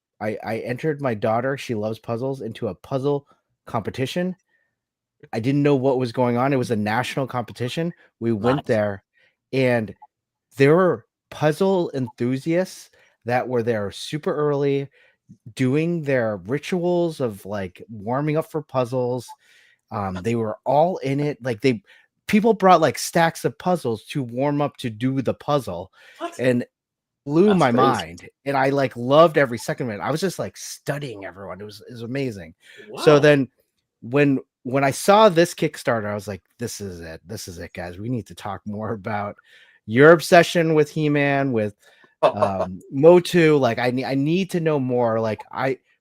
entered my daughter, she loves puzzles, into a puzzle competition. I didn't know what was going on. It was a national competition. We went Nice. there, and there were puzzle enthusiasts that were there super early, doing their rituals of like warming up for puzzles. They were all in it. Like people brought like stacks of puzzles to warm up to do the puzzle, What? and blew That's my crazy. mind. And I like loved every second of it. I was just like studying everyone. It was amazing. Wow. So then when I saw this Kickstarter, I was like, this is it. This is it, guys. We need to talk more about your obsession with He-Man, with MOTU. Like I need to know more. Like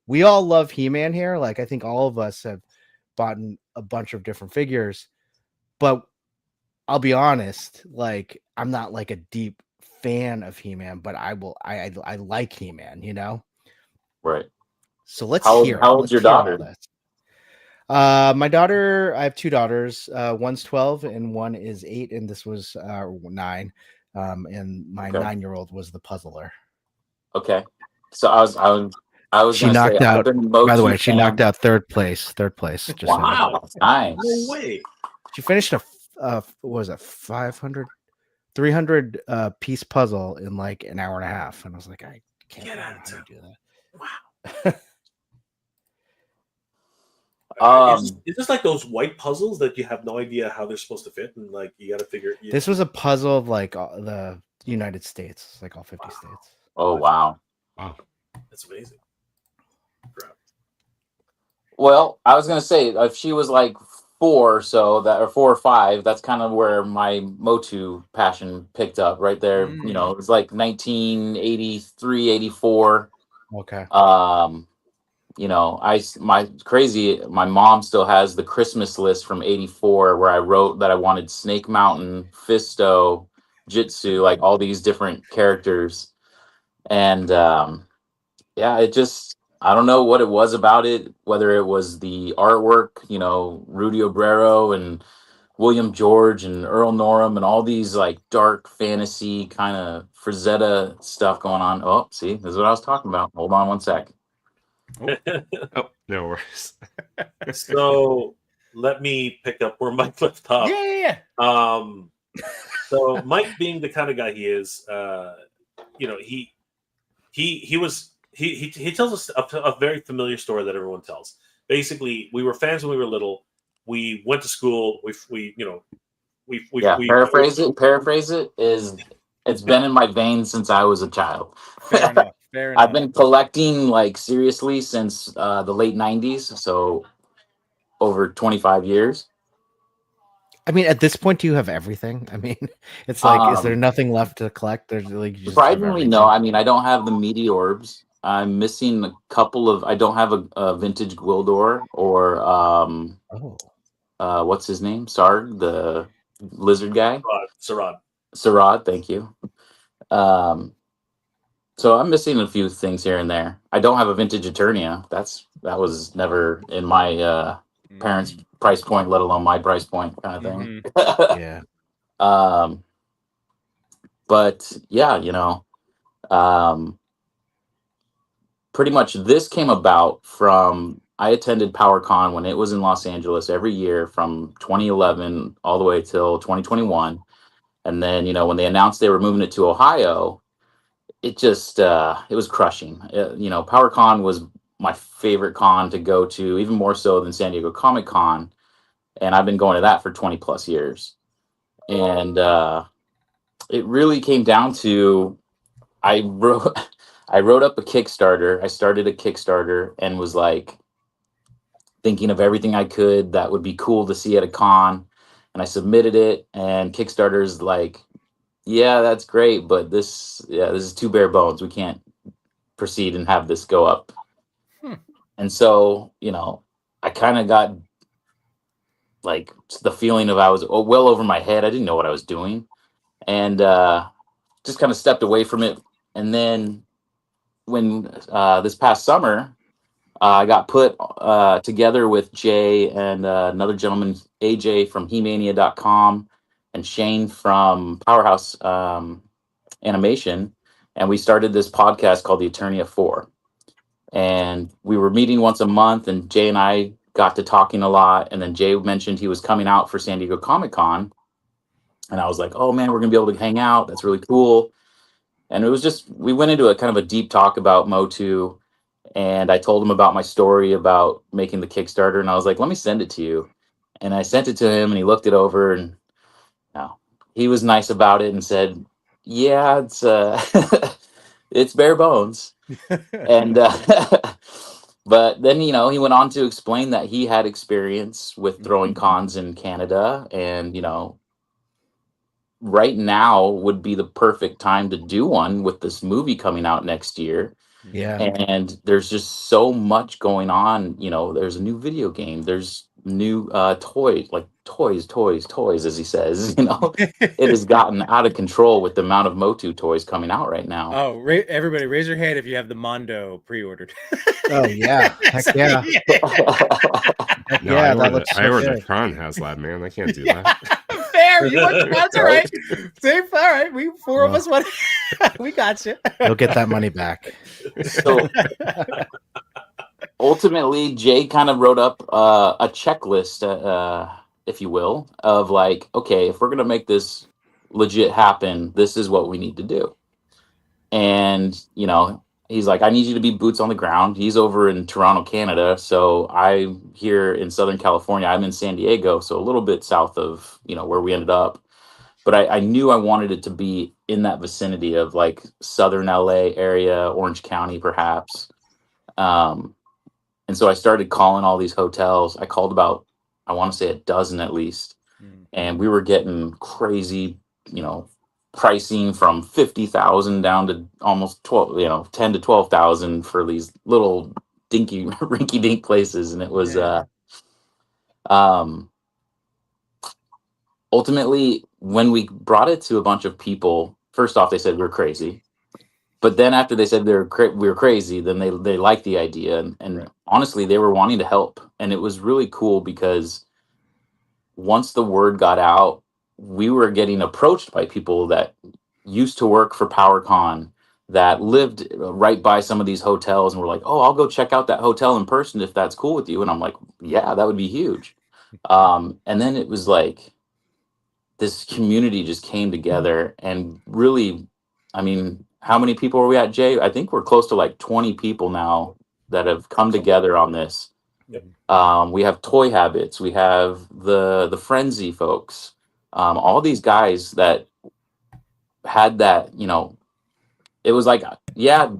we all love He-Man here. Like I think all of us have bought a bunch of different figures, but I'll be honest, like I'm not like a deep fan of He-Man, but I like He-Man, you know? Right. So let's How hear it. old's your Let's hear all daughter? this. My daughter, I have two daughters. One's 12 and one is 8, and this was 9. And my Okay. 9-year-old was the puzzler. Okay. So I was She gonna knocked say, I've out, been by the MOTU way, she fan. knocked out third place. Just so you know. Wow, nice. No way. She finished what was it, 300 piece puzzle in like an hour and a half. And I was like, I can't Get believe out how of you do Wow. that. Is this like those white puzzles that you have no idea how they're supposed to fit, and like you got to figure? This was a puzzle of like the United States, like all 50 states. Oh wow. Wow. That's amazing. Crap. Well, I was gonna say if she was like 4, or 4 or 5, that's kind of where my MOTU passion picked up right there. Mm. You know, it was like 1983, 84. Okay. You know, my mom still has the Christmas list from 84 where I wrote that I wanted Snake Mountain, Fisto, Jitsu, like all these different characters. And yeah, it just, I don't know what it was about it, whether it was the artwork, you know, Rudy Obrero and William George and Earl Norham and all these like dark fantasy kind of Frazetta stuff going on. Oh, see, this is what I was talking about. Hold on one sec. Oh, no worries. So let me pick up where Mike left off. Yeah. So Mike, being the kind of guy he is, you know, he tells us a very familiar story that everyone tells. Basically, we were fans when we were little. We went to school. Paraphrase it is it's been in my veins since I was a child. Fair enough. Fair enough. I've been collecting like seriously since the late 90s, so over 25 years. I mean, at this point, do you have everything? I mean, it's like, is there nothing left to collect? There's like, you just have Surprisingly, everything. no. I mean, I don't have the meaty orbs. I'm missing a couple of. I don't have a vintage Gwildor or Oh, what's his name? Sarg, the lizard guy. Sarad. Thank you. So I'm missing a few things here and there. I don't have a vintage Eternia. That was never in my parents' price point, let alone my price point kind of thing. yeah. But yeah, you know, pretty much this came about from I attended PowerCon when it was in Los Angeles every year from 2011 all the way till 2021. And then, you know, when they announced they were moving it to Ohio, it just it was crushing. You know, PowerCon was my favorite con to go to, even more so than San Diego Comic Con, and I've been going to that for 20 plus years. And it really came down to I wrote I wrote up a Kickstarter. I started a Kickstarter and was like thinking of everything I could that would be cool to see at a con. And I submitted it, and Kickstarter's like, yeah, that's great, but this is too bare bones. We can't proceed and have this go up. Hmm. And so, I kind of got like the feeling of I was well over my head. I didn't know what I was doing, and just kind of stepped away from it. And then when this past summer, I got put together with Jay and another gentleman, AJ from He-Mania.com, and Shane from Powerhouse Animation, and we started this podcast called the Eternia 4. And we were meeting once a month, and Jay and I got to talking a lot. And then Jay mentioned he was coming out for San Diego Comic Con, and I was like, "Oh man, we're gonna be able to hang out. That's really cool." And it was just we went into a kind of a deep talk about MOTU, and I told him about my story about making the Kickstarter, and I was like, "Let me send it to you." And I sent it to him, and he looked it over, and he was nice about it and said, "Yeah, it's it's bare bones." And but then he went on to explain that he had experience with throwing cons in Canada, and right now would be the perfect time to do one with this movie coming out next year. Yeah. And there's just so much going on. There's a new video game, there's new toys, like toys, as he says. It has gotten out of control with the amount of MOTU toys coming out right now. Oh, everybody raise your hand if you have the Mondo pre-ordered. Oh yeah, heck yeah. Heck No, yeah, that looks I so ordered good. Tron HasLab, man. I can't do that. Fair, you want that's all right. Safe, all right. We four of us went. We got you. You'll get that money back. So ultimately, Jay kind of wrote up a checklist, if you will, of like, okay, if we're gonna make this legit happen, this is what we need to do. And he's like, I need you to be boots on the ground. He's over in Toronto, Canada, so I'm here in Southern California. I'm in San Diego, so a little bit south of where we ended up. But I knew I wanted it to be in that vicinity of like Southern LA area, Orange County, perhaps. And so I started calling all these hotels. I called about, I want to say a dozen at least. And we were getting crazy, pricing from 50,000 down to almost 12, 10 to 12,000 for these little dinky rinky dink places. And it was, ultimately, when we brought it to a bunch of people, first off, they said we're crazy. But then after they said we were crazy, then they liked the idea. And honestly, they were wanting to help. And it was really cool because once the word got out, we were getting approached by people that used to work for PowerCon, that lived right by some of these hotels, and were like, "Oh, I'll go check out that hotel in person if that's cool with you." And I'm like, "Yeah, that would be huge." And then it was like this community just came together, and really, I mean, how many people are we at, Jay? I think we're close to like 20 people now that have come together on this. We have Toy Habits, we have the Frenzy folks, all these guys that had that, it was like, yeah,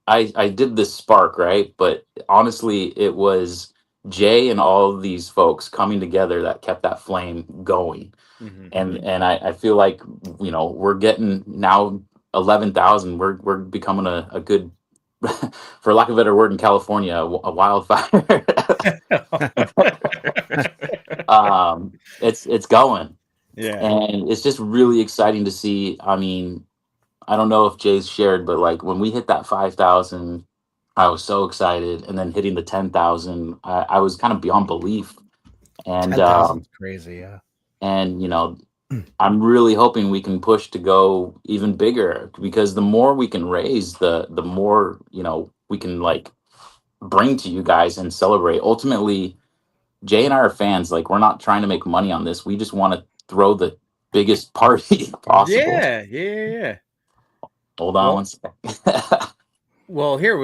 I did this spark, right? But honestly, it was Jay and all of these folks coming together that kept that flame going. And I feel like we're getting now 11,000. We're becoming a good, for lack of a better word in California, a wildfire. It's going. And it's just really exciting to see. I mean, I don't know if Jay's shared, but like when we hit that 5,000, I was so excited. And then hitting the 10,000, I was kind of beyond belief. And 10,000 is crazy, yeah. And I'm really hoping we can push to go even bigger, because the more we can raise, the more we can like bring to you guys and celebrate. Ultimately, Jay and I are fans. Like, we're not trying to make money on this. We just want to throw the biggest party possible. Yeah. Hold on one second. Well, here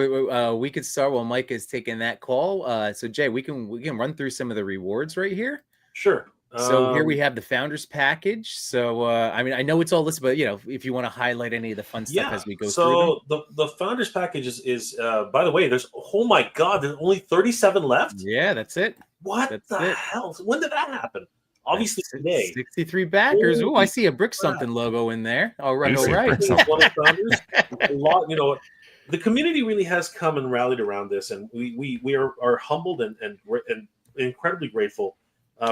we could start while Mike is taking that call. So Jay, we can run through some of the rewards right here. Sure. So here we have the founders package. So I mean, I know it's all listed, but if you want to highlight any of the fun stuff as we go through them. So the founders package is by the way, there's oh my god, there's only 37 left. Yeah, that's it. What That's the it. hell? When did that happen? Obviously today. 63 backers. Oh, I Holy see a Brick Something logo in there. All right, You all see right. Brick Something. One of the founders, a lot, the community really has come and rallied around this, and we are humbled and incredibly grateful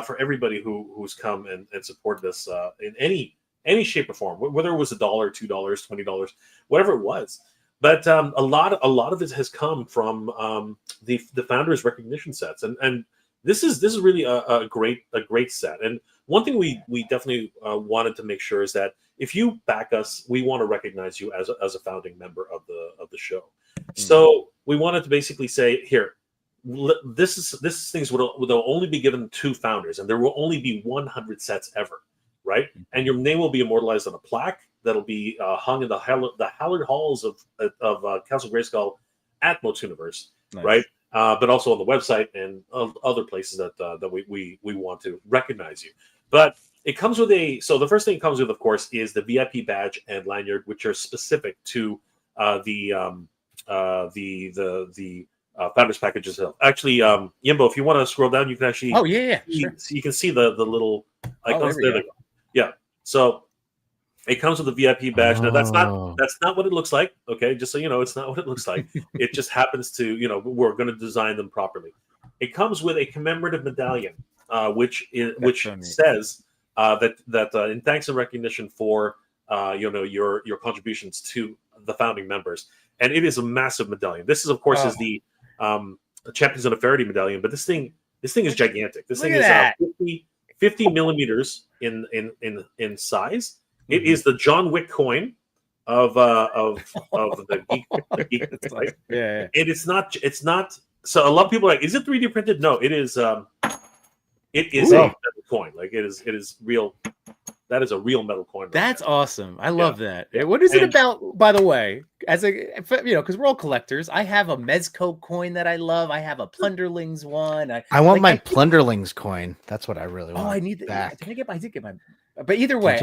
for everybody who's come and supported us in any shape or form, whether it was $1, $2, $20, whatever it was. But a lot of it has come from the founders recognition sets, and this is really a great set. And one thing we definitely wanted to make sure is that if you back us, we want to recognize you as a founding member of the show. So we wanted to basically say, here, this things will only be given to founders, and there will only be 100 sets ever, right? And your name will be immortalized on a plaque that'll be hung in the hallowed halls of Castle Grayskull at MOTUniverse, Nice. right? But also on the website and other places that we want to recognize you. But it comes with so the first thing it comes with, of course, is the VIP badge and lanyard, which are specific to the founders package itself. Actually, Yimbo, if you want to scroll down, you can actually Sure. you can see the little icons. there we There they go. Yeah. So it comes with a VIP badge. Now that's not what it looks like. Okay, just so you know, it's not what it looks like. It just happens to, we're going to design them properly. It comes with a commemorative medallion, which says that in thanks and recognition for your contributions to the founding members. And it is a massive medallion. This is, of course, is the Champions of Faraday medallion, but this thing is gigantic. This thing is 50 millimeters in size. It is the John Wick coin of the geek right? Yeah. And it's not. So a lot of people are like, is it 3D printed? No, it is. It is a metal coin. Like it is real. That is a real metal coin. That's awesome. I love that. What is it about, by the way, because we're all collectors. I have a Mezco coin that I love. I have a Plunderlings one. I want my Plunderlings coin. That's what I really want. Oh, I need that. I did get my. But either way,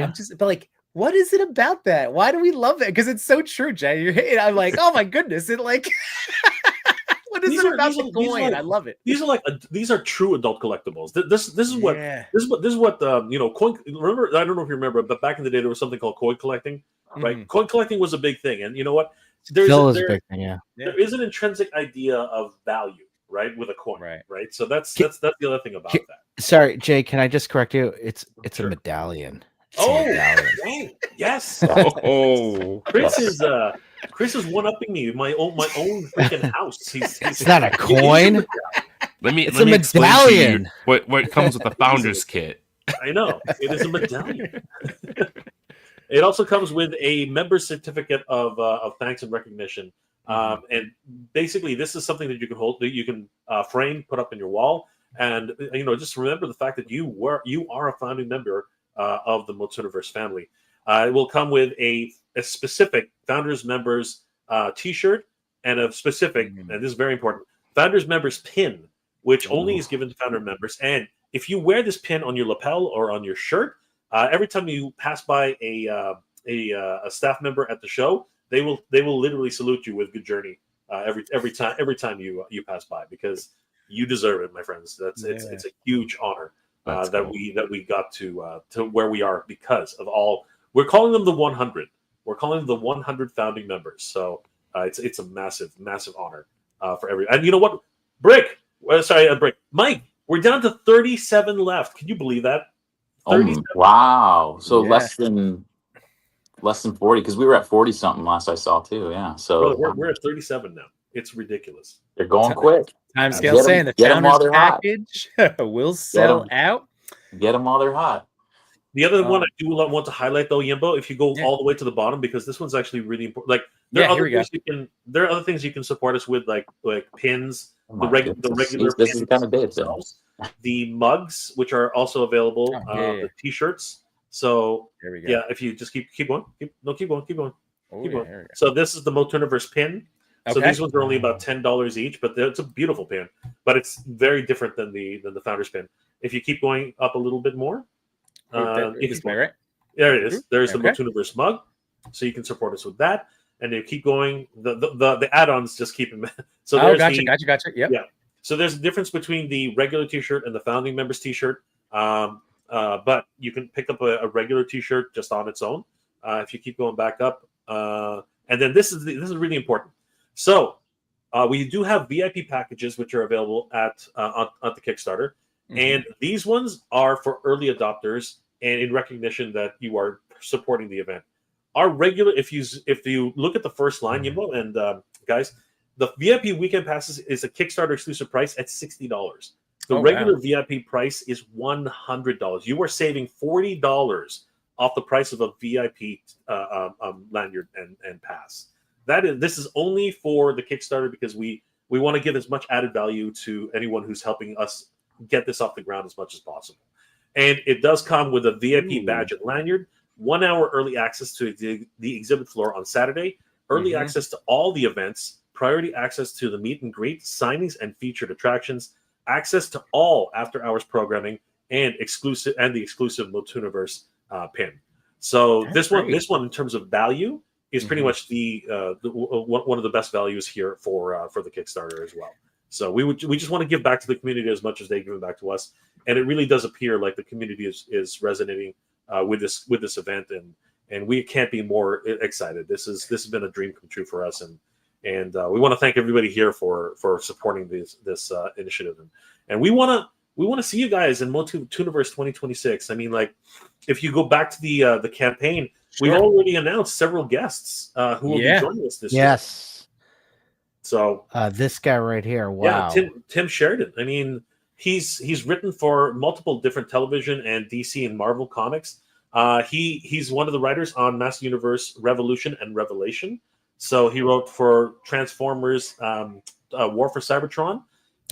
what is it about that? Why do we love that? Because it's so true, Jay. I'm like, oh my goodness. It like what is it about the coin? I love it. These are true adult collectibles. This is what coin. Remember, I don't know if you remember, but back in the day there was something called coin collecting, right? Mm-hmm. Coin collecting was a big thing, and you know what? There is an intrinsic idea of value, right, with a coin, right? So that's the other thing about that. Sorry, Jay, can I just correct you? It's a medallion. Dang. Yes. Chris is one-upping me. My own freaking house. It's not a coin. Let me explain to you what comes with the founders kit. I know it is a medallion. It also comes with a member certificate of thanks and recognition. And basically, this is something that you can hold, that you can frame, put up in your wall, and just remember the fact that you are a founding member of the MOTUniverse family. It will come with a specific founders members T-shirt and a specific, and this is very important, founders members pin, which only is given to founder members. And if you wear this pin on your lapel or on your shirt, every time you pass by a staff member at the show, they will literally salute you with "Good Journey" every time you pass by, because you deserve it, my friends. It's a huge honor that we got to where we are because of all. We're calling them the 100. We're calling them the 100 founding members. So it's a massive honor for every. And you know what, Brick? Brick. Mike, we're down to 37 left. Can you believe that? Wow. So less than 40, because we were at 40 something last I saw too. Yeah. So we're at 37 now. It's ridiculous. They're going quick. Timescale saying the founders package will sell out. Get them while they're hot. The other one I do want to highlight, though, Yimbo, if you go all the way to the bottom, because this one's actually really important. Like there are other things you can support us with, like pins, the regular this is kind of big themselves, the mugs, which are also available, the T-shirts. So there we go. Yeah, if you just keep going, keep going. So this is the MOTUniverse pin. So these ones are only about $10 each, but it's a beautiful pin. But it's very different than the founders pin. if you keep going up a little bit more, you This can way, right? there it is. There's the Okay. MOTUniverse mug, so you can support us with that. And you keep going. The add-ons just keep them. So Oh, there's gotcha. Yep. yeah. So there's a difference between the regular T-shirt and the founding members T-shirt. But you can pick up a regular T-shirt just on its own if you keep going back up. And then this is really important. So we do have VIP packages which are available at the Kickstarter, and these ones are for early adopters and in recognition that you are supporting the event. Our regular, if you look at the first line, Yimbo and guys, the VIP weekend passes is a Kickstarter exclusive price at $60. The regular VIP price is $100. You are saving $40 off the price of a VIP lanyard and pass. This is only for the Kickstarter because we want to give as much added value to anyone who's helping us get this off the ground as much as possible. And it does come with a VIP badge and lanyard, 1 hour early access to the exhibit floor on Saturday, early access to all the events, priority access to the meet and greet, signings and featured attractions, access to all after hours programming, and the exclusive MOTUniverse pin. So this one in terms of value is pretty much one of the best values here for the Kickstarter as well. So we just want to give back to the community as much as they give back to us, and it really does appear like the community is resonating with this event, and we can't be more excited. This has been a dream come true for us, and we want to thank everybody here for supporting this initiative, and we want to see you guys in MOTUniverse 2026. I mean, like if you go back to the campaign, we've already announced several guests who will be joining us this year. Yes. So this guy right here, wow. Yeah, Tim Sheridan. I mean, he's written for multiple different television and DC and Marvel comics. He's one of the writers on Master Universe Revolution and Revelation. So he wrote for Transformers, War for Cybertron,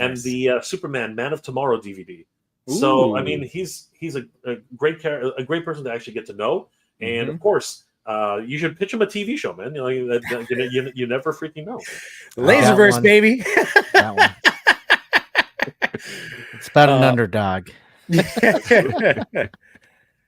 and the Superman Man of Tomorrow DVD. So I mean, he's a great person to actually get to know, and of course. You should pitch him a TV show, man. You never freaking know. Laserverse, baby. That one. It's about an underdog.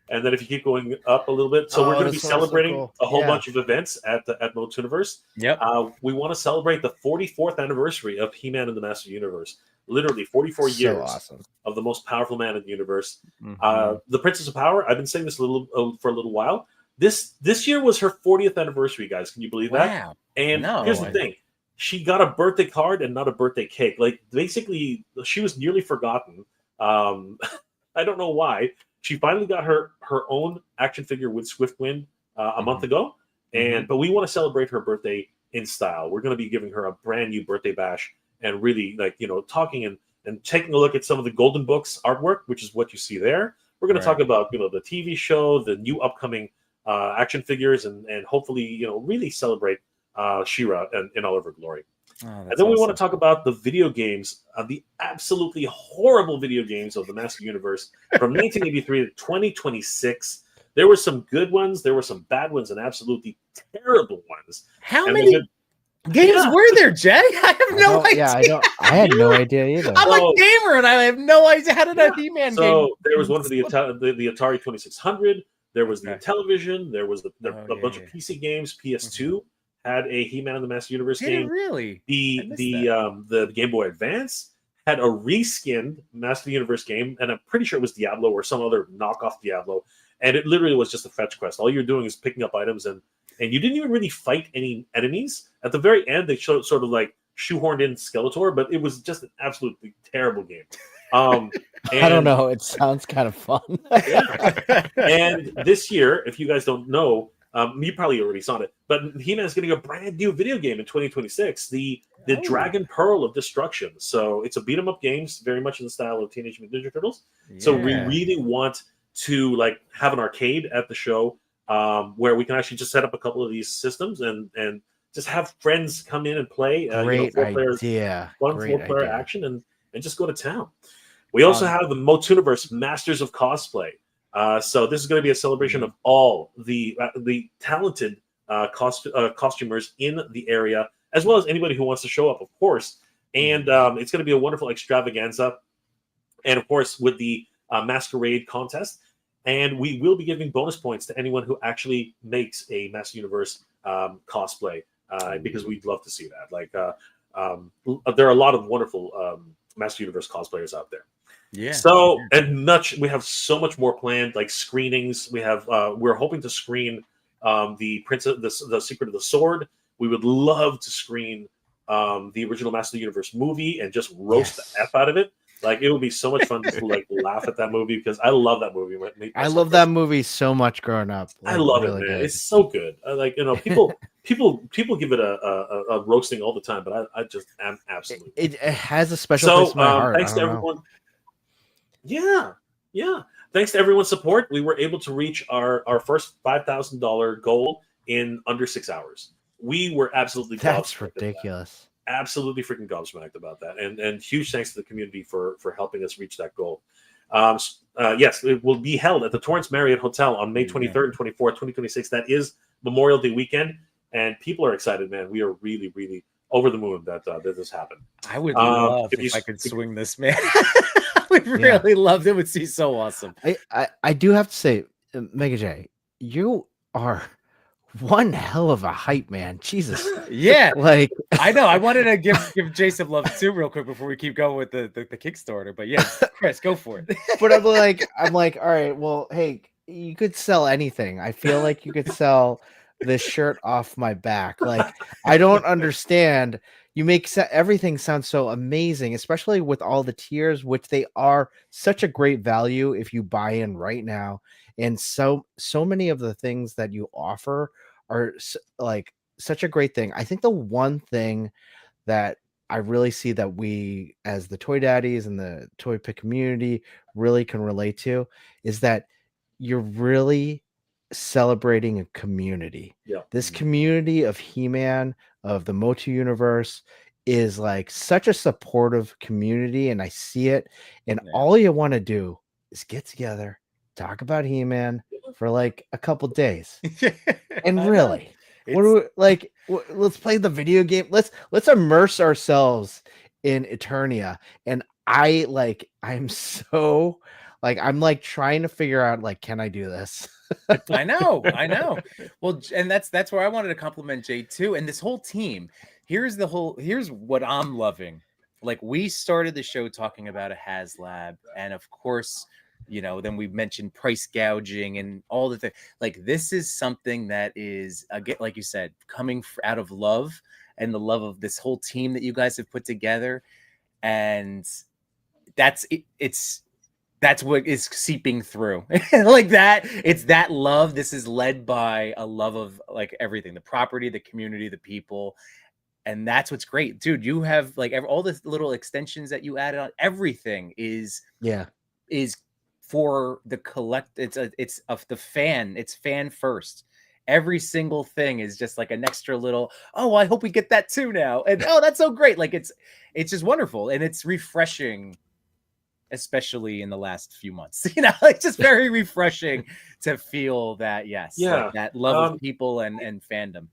And then if you keep going up a little bit, so we're going to be celebrating a whole bunch of events at MOTUniverse. Yep. We want to celebrate the 44th anniversary of He-Man and the Master Universe. Literally 44 years of the most powerful man in the universe. The Princess of Power. I've been saying this for a little while. This year was her 40th anniversry, guys. Can you believe that? Wow. And here's the thing. She got a birthday card and not a birthday cake. Like, basically, she was nearly forgotten. I don't know why. She finally got her own action figure with Swiftwind a month ago. But we want to celebrate her birthday in style. We're going to be giving her a brand new birthday bash and really, talking and taking a look at some of the Golden Books artwork, which is what you see there. We're going to talk about, the TV show, the new upcoming action figures, and hopefully, really celebrate She-Ra in all of her glory. And then we want to talk about the video games, the absolutely horrible video games of the Master Universe from 1983 to 2026. There were some good ones, there were some bad ones, and absolutely terrible ones. How many games were there, Jay? I have no idea. Yeah, I had no idea either. I'm a gamer, and I have no idea how did a He-Man game. So there was one for the Atari 2600. There was the television. There was a bunch of PC games. PS2 had a He-Man and the Master Universe game. Really? The Game Boy Advance had a reskinned Master Universe game, and I'm pretty sure it was Diablo or some other knockoff Diablo. And it literally was just a fetch quest. All you're doing is picking up items, and you didn't even really fight any enemies. At the very end, they showed sort of like shoehorned in Skeletor, but it was just an absolutely terrible game. I don't know. It sounds kind of fun. And this year, if you guys don't know, you probably already saw it, but He-Man's getting a brand new video game in 2026, the Dragon Pearl of Destruction. So it's a beat 'em up game, very much in the style of Teenage Mutant Ninja Turtles. Yeah. So we really want to have an arcade at the show where we can actually just set up a couple of these systems and just have friends come in and play. Great idea. Four-player action and just go to town. We also have the MOTUniverse Masters of Cosplay. So this is going to be a celebration of all the talented costumers in the area, as well as anybody who wants to show up, of course. And it's going to be a wonderful extravaganza. And of course, with the masquerade contest, and we will be giving bonus points to anyone who actually makes a Master Universe cosplay, because we'd love to see that. Like, there are a lot of wonderful Master Universe cosplayers out there. Yeah. So, and we have so much more planned, like screenings. We have, we're hoping to screen the Secret of the Sword. We would love to screen the original Master Universe movie and just roast the F out of it. Like, it would be so much fun just to like laugh at that movie, because I love that movie. I love that movie so much growing up. Like, I love it, man. Good. It's so good. Like, people give it a roasting all the time, but I just am absolutely. It has a special place in my heart. Thanks to everyone. Yeah. Thanks to everyone's support, we were able to reach our first $5,000 goal in under 6 hours. We were absolutely that's ridiculous. Absolutely freaking gobsmacked about that, and huge thanks to the community for helping us reach that goal. Yes, it will be held at the Torrance Marriott Hotel on May 23rd and 24th, 2026. That is Memorial Day weekend, and people are excited, man. We are really, really over the moon that this happened. I would love if I could swing this, man. I would really love it. It would be so awesome. I do have to say, Mega J, you are one hell of a hype man. Jesus. Yeah. Like, I know. I wanted to give Jay some love too real quick before we keep going with the Kickstarter. But yeah, Chris, go for it. But I'm like, all right, well, hey, you could sell anything. I feel like you could sell this shirt off my back. Like, I don't understand. You make everything sound so amazing, especially with all the tiers, which they are such a great value if you buy in right now. And so many of the things that you offer are like such a great thing. I think the one thing that I really see that we, as the Toy Daddies and the ToyPic community, really can relate to is that you're really celebrating a community. Yeah. This community of He-Man, of the MOTU universe, is like such a supportive community, and I see it. And all you want to do is get together, talk about He-Man for like a couple days. And really, what do we, like, let's play the video game. Let's immerse ourselves in Eternia. And I'm so like, I'm like trying to figure out, like, can I do this? I know. Well, and that's where I wanted to compliment Jay too. And this whole team, here's what I'm loving. Like, we started the show talking about a HasLab, and of course, then we mentioned price gouging and all the things. Like, this is something that is, again, like you said, coming out of love and the love of this whole team that you guys have put together. And that's what is seeping through. Like that. It's that love. This is led by a love of like everything, the property, the community, the people. And that's what's great, dude. You have like all the little extensions that you added on. Everything is for the it's of the fan. It's fan first. Every single thing is just like an extra little, oh, I hope we get that too now. And oh, that's so great. Like it's just wonderful. And it's refreshing, especially in the last few months. It's just very refreshing to feel that, like that love of people and fandom.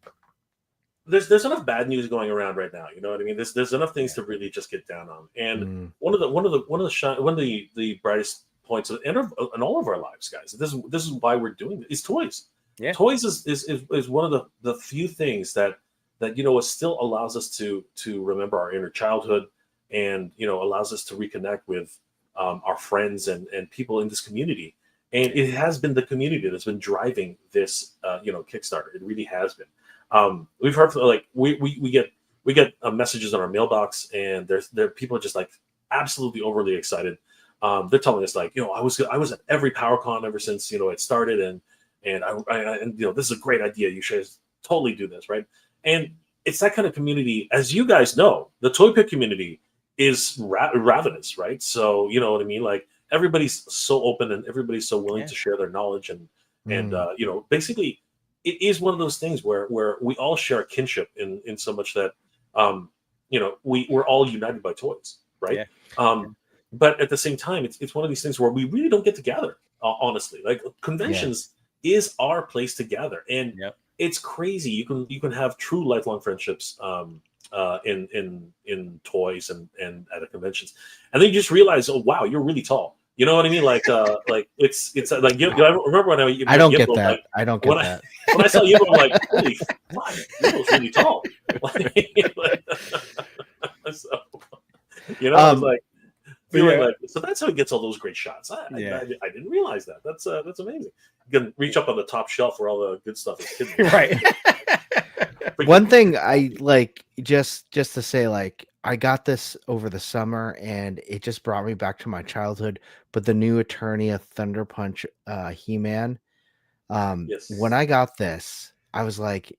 There's enough bad news going around right now. You know what I mean? There's enough things to really just get down on. And one of the brightest points in all of our lives, guys. This is why we're doing it. Is toys. Yeah. Toys is one of the few things that still allows us to remember our inner childhood, and allows us to reconnect with our friends and people in this community. And it has been the community that's been driving this Kickstarter. It really has been. We've heard like we get messages on our mailbox, and there people are just like absolutely overly excited. They're telling us like, I was at every PowerCon ever since it started, and this is a great idea. You should totally do this, right? And it's that kind of community. As you guys know, the ToyPic community is ravenous, right? So you know what I mean. Like, everybody's so open, and everybody's so willing to share their knowledge, and basically, it is one of those things where we all share a kinship in so much that we're all united by toys, right? Yeah. But at the same time, it's one of these things where we really don't get to gather. Honestly, like conventions is our place to gather, and it's crazy. You can have true lifelong friendships in toys and at a conventions, and then you just realize, oh wow, you're really tall. You know what I mean? Like it's like I remember when I don't get Yimbo, that. like, I don't get when that. when I saw Yimbo, I'm like, holy fuck, Yimbo's really tall. So, I was like feeling like, so that's how he gets all those great shots. I didn't realize that. That's amazing. You can reach up on the top shelf where all the good stuff is hidden. Right. One thing I like just to say, like, I got this over the summer and it just brought me back to my childhood. But the new Eternia Thunder Punch He-Man. Yes. When I got this, I was like,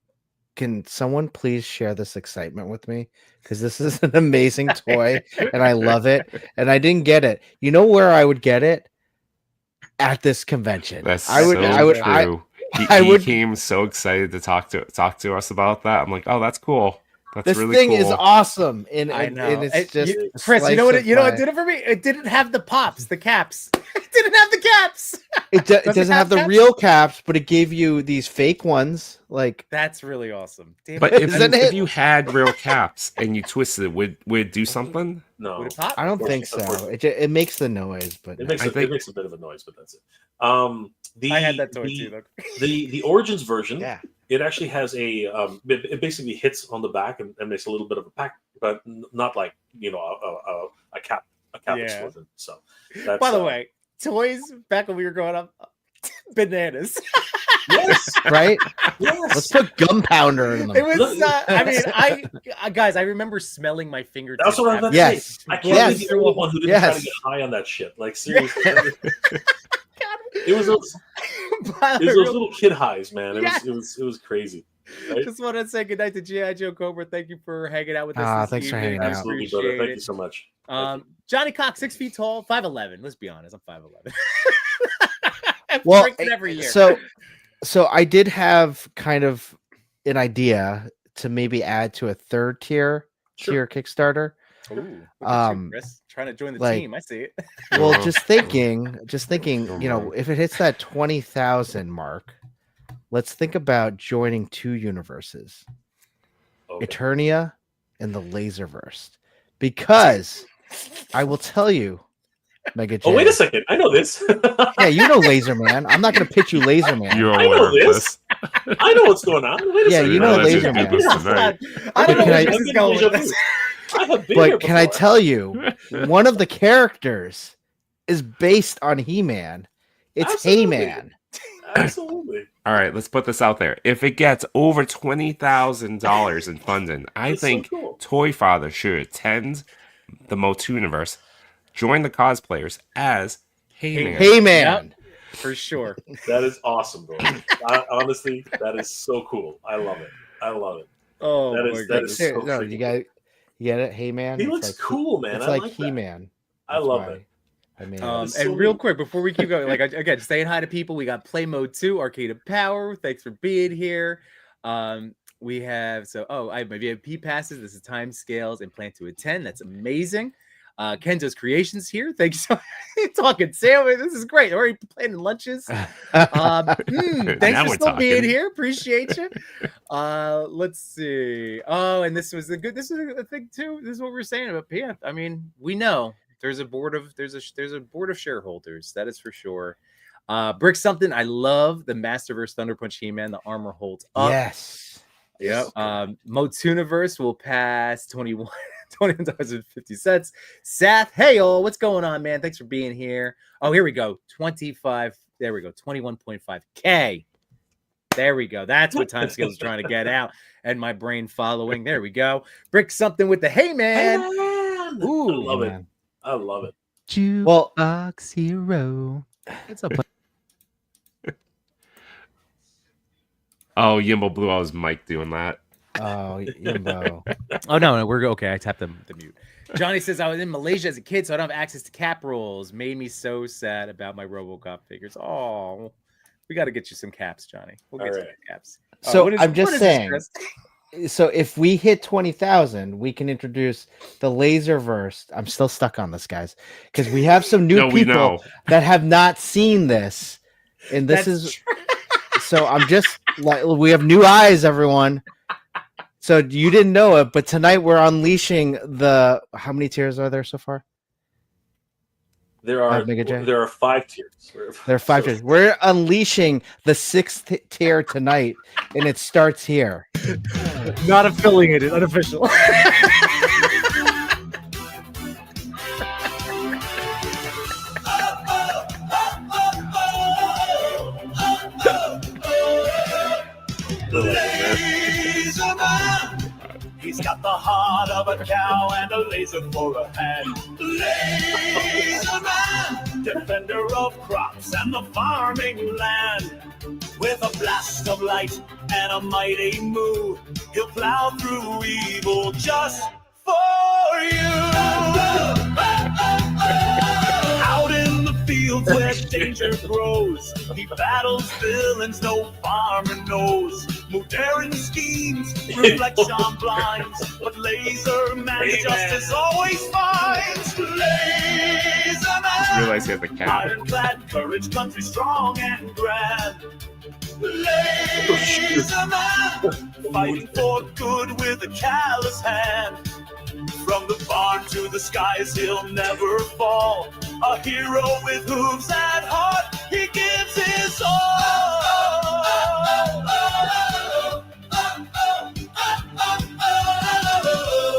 can someone please share this excitement with me? Because this is an amazing toy and I love it. And I didn't get it. You know where I would get it? At this convention. That's I would true. He came so excited to talk to us about that. I'm like, oh, that's cool. That's this really thing cool. is awesome. And I know. and it's just Chris, you know what it did it for me? It didn't have the pops, the caps. It didn't have the caps. It doesn't have the caps? real caps, but it gave you these fake ones. Like, That's really awesome. Damn But it. if you had real caps and you twisted it, would it do something? No, Would it pop? I don't think so. It makes the noise, but it makes I think- it makes a bit of a noise, but that's it. I had that toy too, though. The Origins version, yeah. it actually has a it basically hits on the back and makes a little bit of a pack, but not like a cap explosion. So that's, By the way, toys back when we were growing up, bananas. yes, Right? yes. Let's put gunpowder in them. It was. I mean, guys, I remember smelling my fingertips. That's what I was about to Yes. say. I can't be the only one who didn't try to Yes. get high on that shit. Like seriously, it was those little kid highs, man. It was crazy. Right? Just want to say goodnight to G.I. Joe Cobra. Thank you for hanging out with us. This Thanks for evening. hanging out. Absolutely, Appreciate brother. Thank it. you so much. Johnny Cox, 6 feet tall, 5'11". Let's be honest, I'm 5'11". I'm Well, drinking every year. So I did have kind of an idea to maybe add to a third tier Kickstarter. Ooh, look at you, Chris, trying to join the like- team. I see it. Well, just thinking, if it hits that 20,000 mark, let's think about joining two universes, Okay. Eternia and the Laserverse, because I will tell you, Mega J. Oh, wait a second. I know this. Yeah, you know Laser Man. I'm not going to pitch you Laser Man. You're I know aware of this. I know what's going on. Wait a Yeah, second. you know That's Laser what you Man. did this tonight. I don't know Can where I- this is going with this. I have been here But can I before. tell you, one of the characters is based on He-Man. It's Absolutely. He-Man. Absolutely. All right, let's put this out there. If it gets over $20,000 in funding, I That's so think cool. Toy.Father should attend the MOTU universe, join the cosplayers as Hey-Man. Hey-Man. For sure. That is awesome, bro. Honestly, that is so cool. I love it. I love it. Oh, That my is- that goodness. is so No, freaking you get it, Hey-Man. He It's looks like cool, man. It's I like like that. He-Man. I That's love why it. I mean, It's so And real neat. quick before we keep going, like again, saying hi to people. We got Play Mode 2, Arcade of Power. Thanks for being here. We have I have my VIP passes. This is time scales and plan to attend. That's amazing. Kenzo's Creations here. Thanks so talking Sam. This is great. Already planning lunches. Thanks Now for we're still being talking. here. Appreciate you. Let's see. Oh, and this was a thing too. This is what we're saying about PF. I mean, we know there's a board of shareholders. That is for sure. Brick something. I love the Masterverse Thunder Punch He-Man. The armor holds up. yes. Yep. Motuniverse will pass $21.50. Seth, hey all, what's going on, man? Thanks for being here. Oh, here we go. 25. There we go. 21.5K. There we go. That's what Timescale is trying to get out. And my brain following. There we go. Brick something with the hey man. Ooh, I love it. Man. I love it. Well, Jukebox Hero. It's a Oh, Yimbo blew out his mic doing that. oh, Yimbo. Oh no, we're okay. I tapped the mute. Johnny says I was in Malaysia as a kid, so I don't have access to cap rolls. Made me so sad about my RoboCop figures. Oh, we got to get you some caps, Johnny. We'll get All you right. some caps. So what is- I'm just what is this, saying. Chris? So if we hit 20,000, we can introduce the Laserverse. I'm still stuck on this, guys, because we have some new No, we people know. that have not seen this, and this That's is. So I'm just like, we have new eyes, everyone. So you didn't know it, but tonight we're unleashing the. How many tiers are there so far? There are Mega J? there are 5 tiers. There are 5 tiers. We're unleashing the 6th tier tonight, and it starts here. Not affiliated, unofficial. Laser man. He's got the heart of a cow and a laser for a hand. Laser man, defender of crops and the farming land. With a blast of light and a mighty move, he'll plow through evil just for you. Out in the fields where danger grows, he battles villains no farmer knows. Modern schemes, reflection blinds, but Laser Man justice always finds. Laser Man, Realize he has a cat. ironclad courage, country strong and grand. Laser Man, fighting for good with a callous hand. From the barn to the skies, he'll never fall. A hero with hooves and heart, he gives his all.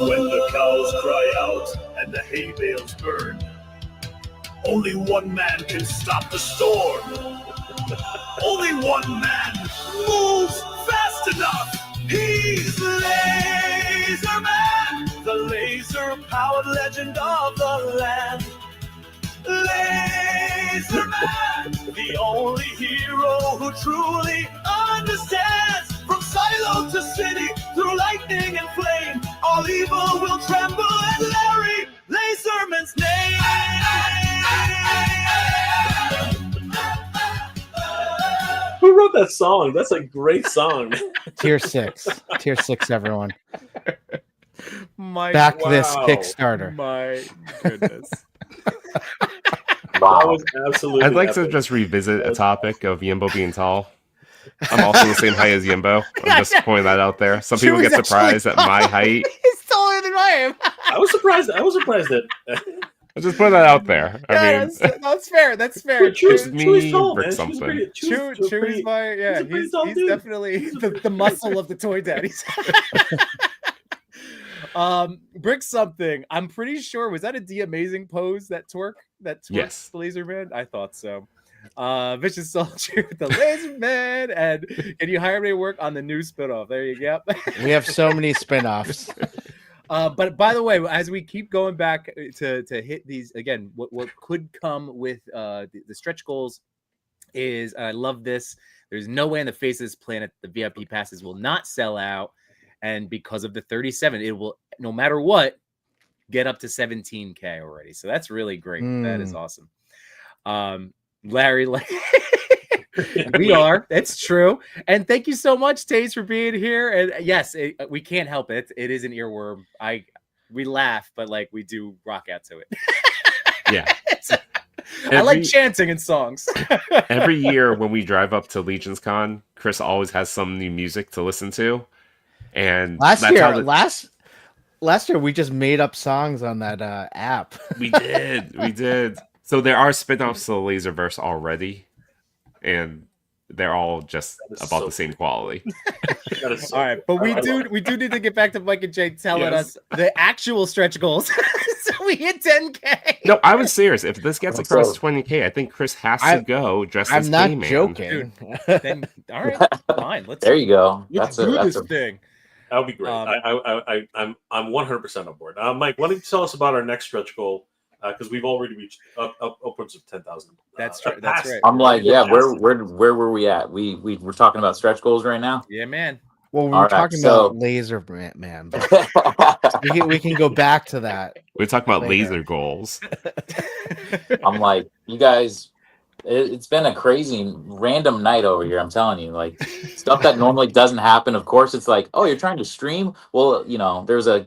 When the cows cry out and the hay bales burn, only one man can stop the storm. Only one man moves fast enough. He's Laser Man, the laser-powered legend of the land. Laser Man, the only hero who truly understands. From silo to city, through lightning and flame, all evil will tremble at Larry Laserman's name. Who wrote that song? That's a great song. Tier 6. Tier 6, everyone. My Back this Wow. Kickstarter. My goodness. That Wow. was absolutely. I'd like to epic. just revisit a topic of Yimbo being tall. I'm also the same height as Yimbo. I'm just pointing that out there. Some people Chewy's get surprised actually at my height. He's taller than I am. I was surprised that. I'm just putting that out there. I mean, that's fair. That's fair. Chewy's Chewy's me, tall, brick man. something. Chewy's my he's a pretty tall he's dude. definitely the muscle of the toy daddies. Brick something. I'm pretty sure was that a D Amazing pose that twerk Yes. the Laser Man? I thought so. Vicious Soldier with the Laser Man, and can you hire me to work on the new spinoff? There you go. We have so many spin-offs. But by the way, as we keep going back to hit these again, what could come with the stretch goals is I love this. There's no way on the face of this planet the VIP passes will not sell out, and because of the 37, it will no matter what get up to 17K already. So that's really great. That is awesome. Larry, we are. It's true. And thank you so much, Taze, for being here. And yes, we can't help it. It is an earworm. We laugh, but like we do rock out to it. Yeah. I like chanting in songs. Every year when we drive up to Legion's Con, Chris always has some new music to listen to. And Last year we just made up songs on that app. we did. So there are spin-offs to the Laserverse already, and they're all just is about so the same quality. That is so All right, but we I love do need to get back to Mike and Jay telling Yes. us the actual stretch goals. So we hit 10K. No, I was serious. If this gets What's across up? 20K, I think Chris has to I'm- go dressed as I'm not K-Man. joking. Then all right, fine. Let's There you go. let's That's do a this thing. That would be great. I'm 100% on board. Mike, why don't you tell us about our next stretch goal? Because we've already reached upwards of 10,000. That's true. That's right. I'm like, yeah, We're where were we at? We were talking about stretch goals right now. Yeah, man. Well, we All were right, talking so- about Laser Man. But we can go back to that. We talk about Later. laser goals. I'm like, you guys, it's been a crazy random night over here. I'm telling you, like stuff that normally doesn't happen. Of course, it's like, oh, you're trying to stream. Well, there's a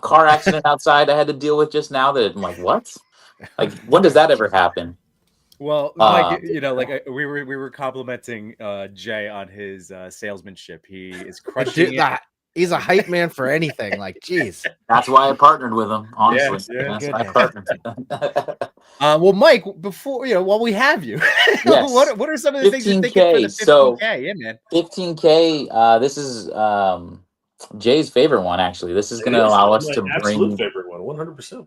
car accident outside I had to deal with just now. That I'm like, what? Like, when does that ever happen? Well, Mike, we were complimenting Jay on his salesmanship. He is crushing Dude, it. He's a hype man for anything. Like, geez. That's why I partnered with him. Honestly, yeah. that's why I Goodness. partnered with him. Well, Mike, before while we have you, Yes. what are some of the things you're thinking for the 15K. So 15K? Yeah, man. 15K. This is Jay's favorite one. Actually, this is It going to is allow us my to absolute bring. favorite one, 100%.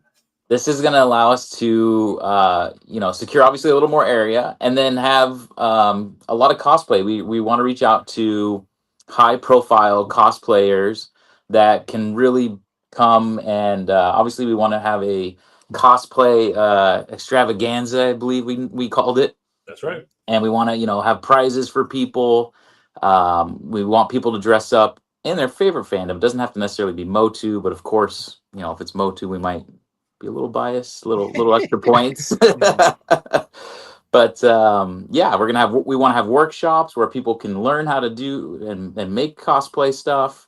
This is going to allow us to, secure obviously a little more area, and then have a lot of cosplay. We want to reach out to high profile cosplayers that can really come, and obviously we want to have a cosplay extravaganza, I believe we called it, That's right. and we want to have prizes for people. We want people to dress up in their favorite fandom. It doesn't have to necessarily be MOTU, but of course, if it's MOTU, we might be a little biased, little extra points. But we want to have workshops where people can learn how to do and make cosplay stuff.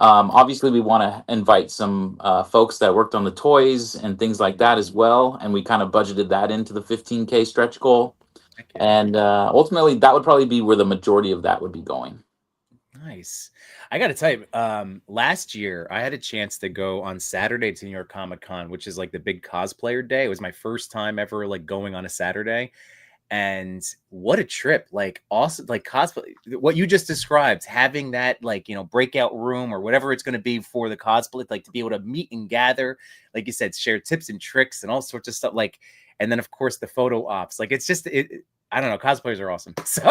Obviously, we want to invite some folks that worked on the toys and things like that as well, and we kind of budgeted that into the 15K stretch goal. And ultimately, that would probably be where the majority of that would be going. Nice. I got to tell you, last year I had a chance to go on Saturday to New York Comic Con, which is like the big cosplayer day. It was my first time ever like going on a Saturday, and what a trip! Like awesome, like cosplay. What you just described, having that like breakout room or whatever it's going to be for the cosplay, like to be able to meet and gather, like you said, share tips and tricks and all sorts of stuff. Like, and then of course the photo ops. Like it's just I don't know. Cosplayers are awesome. So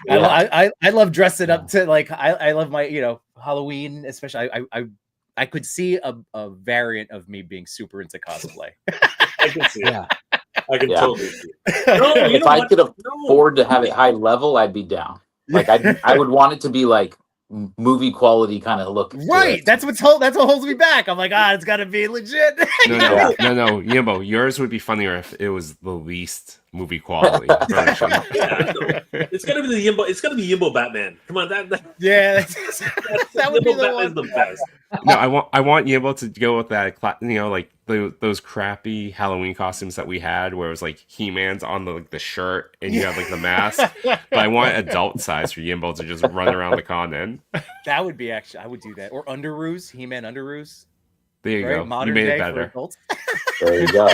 Yeah. I love dressing up to like I love my Halloween, especially. I could see a variant of me being super into cosplay. I can see it. Yeah. I can Yeah. totally see it. No, you If know I what? could No. afford to have it high level, I'd be down. Like I would want it to be like movie quality kind of look. to Right. it. That's what holds me back. I'm like, it's gotta be legit. No, Yimbo, yours would be funnier if it was the least movie quality version. Yeah, no. It's gonna be the Yimbo. It's gonna be Yimbo Batman. Come on, that Yeah, that would be the Batman's one. the best. No, I want Yimbo to go with that, like those crappy Halloween costumes that we had, where it was like He-Man's on the shirt and you have like the mask. But I want adult size for Yimbo to just run around the con in. That would be I would do that. Or underoos, He-Man underoos. There you Right? go. Modern You made day it for better. adults. There you go.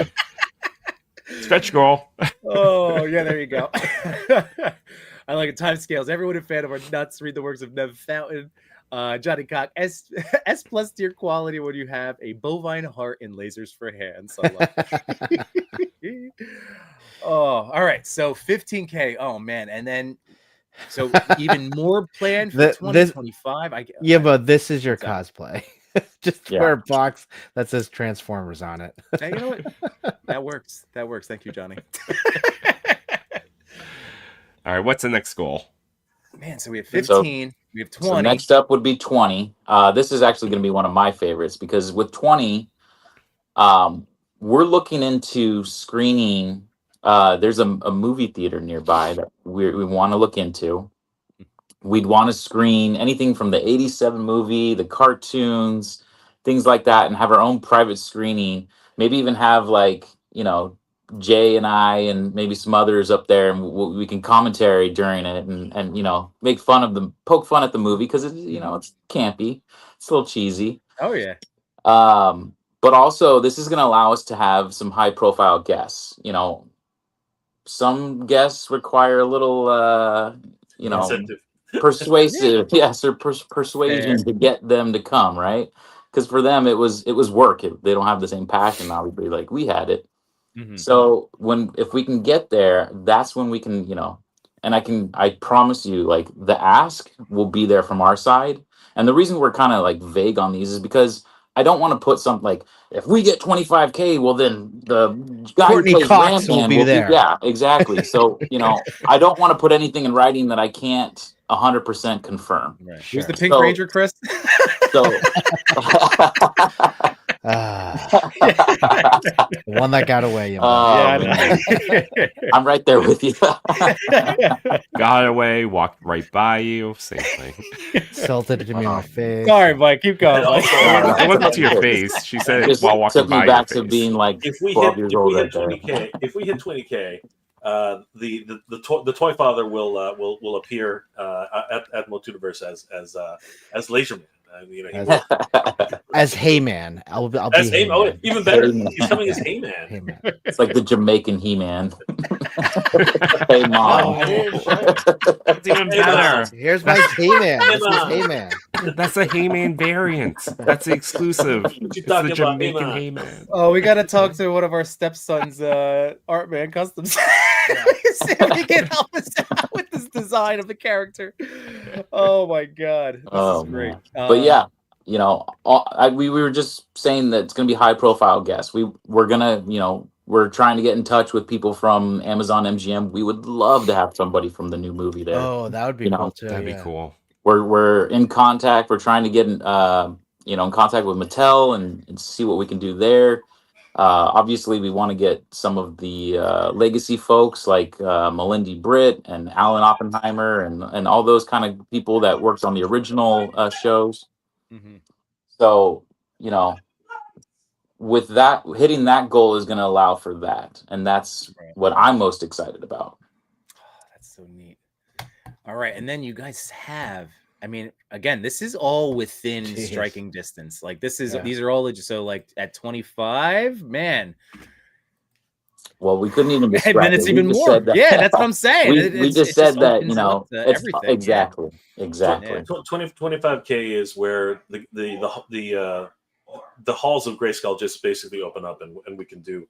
Stretch goal. Oh, yeah, there you go. I like it. Time scales. Everyone a fan of our nuts. Read the works of Nev Fountain. Johnny Cock, S plus tier quality when you have a bovine heart and lasers for hands. I love it. Oh, all right. So 15K. Oh man, and then so even more planned for 2025. But this is your What's up? cosplay. Just wear a box that says Transformers on it. Hey, you know what? That works. That works. Thank you, Johnny. All right, what's the next goal? Man, so we have 15, we have 20. So next up would be 20. This is actually going to be one of my favorites because with 20, we're looking into screening. There's a movie theater nearby that we want to look into. We'd want to screen anything from the 87 movie, the cartoons, things like that, and have our own private screening. Maybe even have Jay and I and maybe some others up there, and we can commentary during it and make fun of them, poke fun at the movie because it's campy, it's a little cheesy. Oh yeah. But also this is going to allow us to have some high profile guests. Some guests require a little Incentive. persuasive persuasion to get them to come, right? Because for them it was work. They don't have the same passion obviously like we had it. Mm-hmm. So if we can get there, that's when we can, and I promise you, like the ask will be there from our side. And the reason we're kind of like vague on these is because I don't want to put something like, if we get 25K, well then the guy Courtney who plays Cox Ram-Man will be there. Yeah, exactly. So, I don't want to put anything in writing that I can't 100% confirm. Right. Sure. Who's the Pink Ranger, Chris? So The one that got away. I'm right there with you. Got away, walked right by you. Same thing. Tilted to me in my face. Sorry, Mike. Keep going. Mike. It wasn't to your face. She said it Just while walking took by me back your to face. being like If we 12 hit years old right there. 20K, if we hit 20K, the Toy.Father will appear at MOTUverse as Laserman. You know, As Heyman. I'll be as Heyman. Oh, Heyman. even better. Heyman. He's coming as Heyman. Heyman. It's like the Jamaican He-Man. Hey, mom. It's even Hey, better. Here's my Heyman. This is Heyman. Heyman. That's a Heyman variant. That's the exclusive. What you It's the talking about, Jamaican Heyman? Heyman. Oh, we got to talk to one of our stepsons, Artman Customs. See if he can help us out with this design of the character. Oh my god, this Oh, is great. man. But yeah, you know, we were just saying that it's going to be high profile guests. We're gonna, you know, we're trying to get in touch with people from Amazon MGM. We would love to have somebody from the new movie there. Oh, that would be You know, cool too. That'd yeah. be cool. We're in contact. We're trying to get in, you know, in contact with Mattel and see what we can do there. Obviously, we want to get some of the legacy folks like Melindy Britt and Alan Oppenheimer and all those kind of people that worked on the original shows. Mhm. So, you know, with that, hitting that goal is going to allow for that. And that's Right. what I'm most excited about. That's so neat. All right, and then you guys have. I mean, again, this is all within Jeez. striking distance. Like this is Yeah. these are all so like at 25, man. Well, we couldn't even And describe then it's it. We even just more. said that. Yeah, that's what I'm saying. we just said that, you opens know, up to it's everything. Yeah. exactly. Yeah. 25K is where the halls of Grayskull just basically open up, and we can do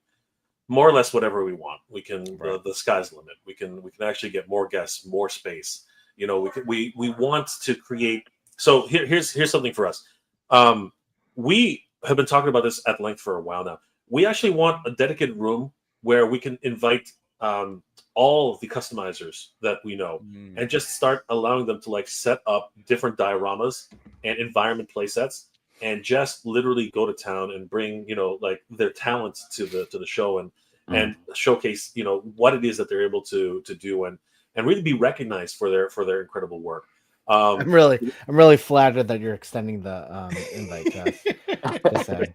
more or less whatever we want. We can Right. the sky's the limit. We can actually get more guests, more space. You know, we want to create. So here's something for us. We have been talking about this at length for a while now. We actually want a dedicated room where we can invite all of the customizers that we know Mm. and just start allowing them to like set up different dioramas and environment play sets and just literally go to town and bring, you know, like their talents to the show and showcase, you know, what it is that they're able to do and really be recognized for their incredible work. I'm really flattered that you're extending the invite to us. Just saying.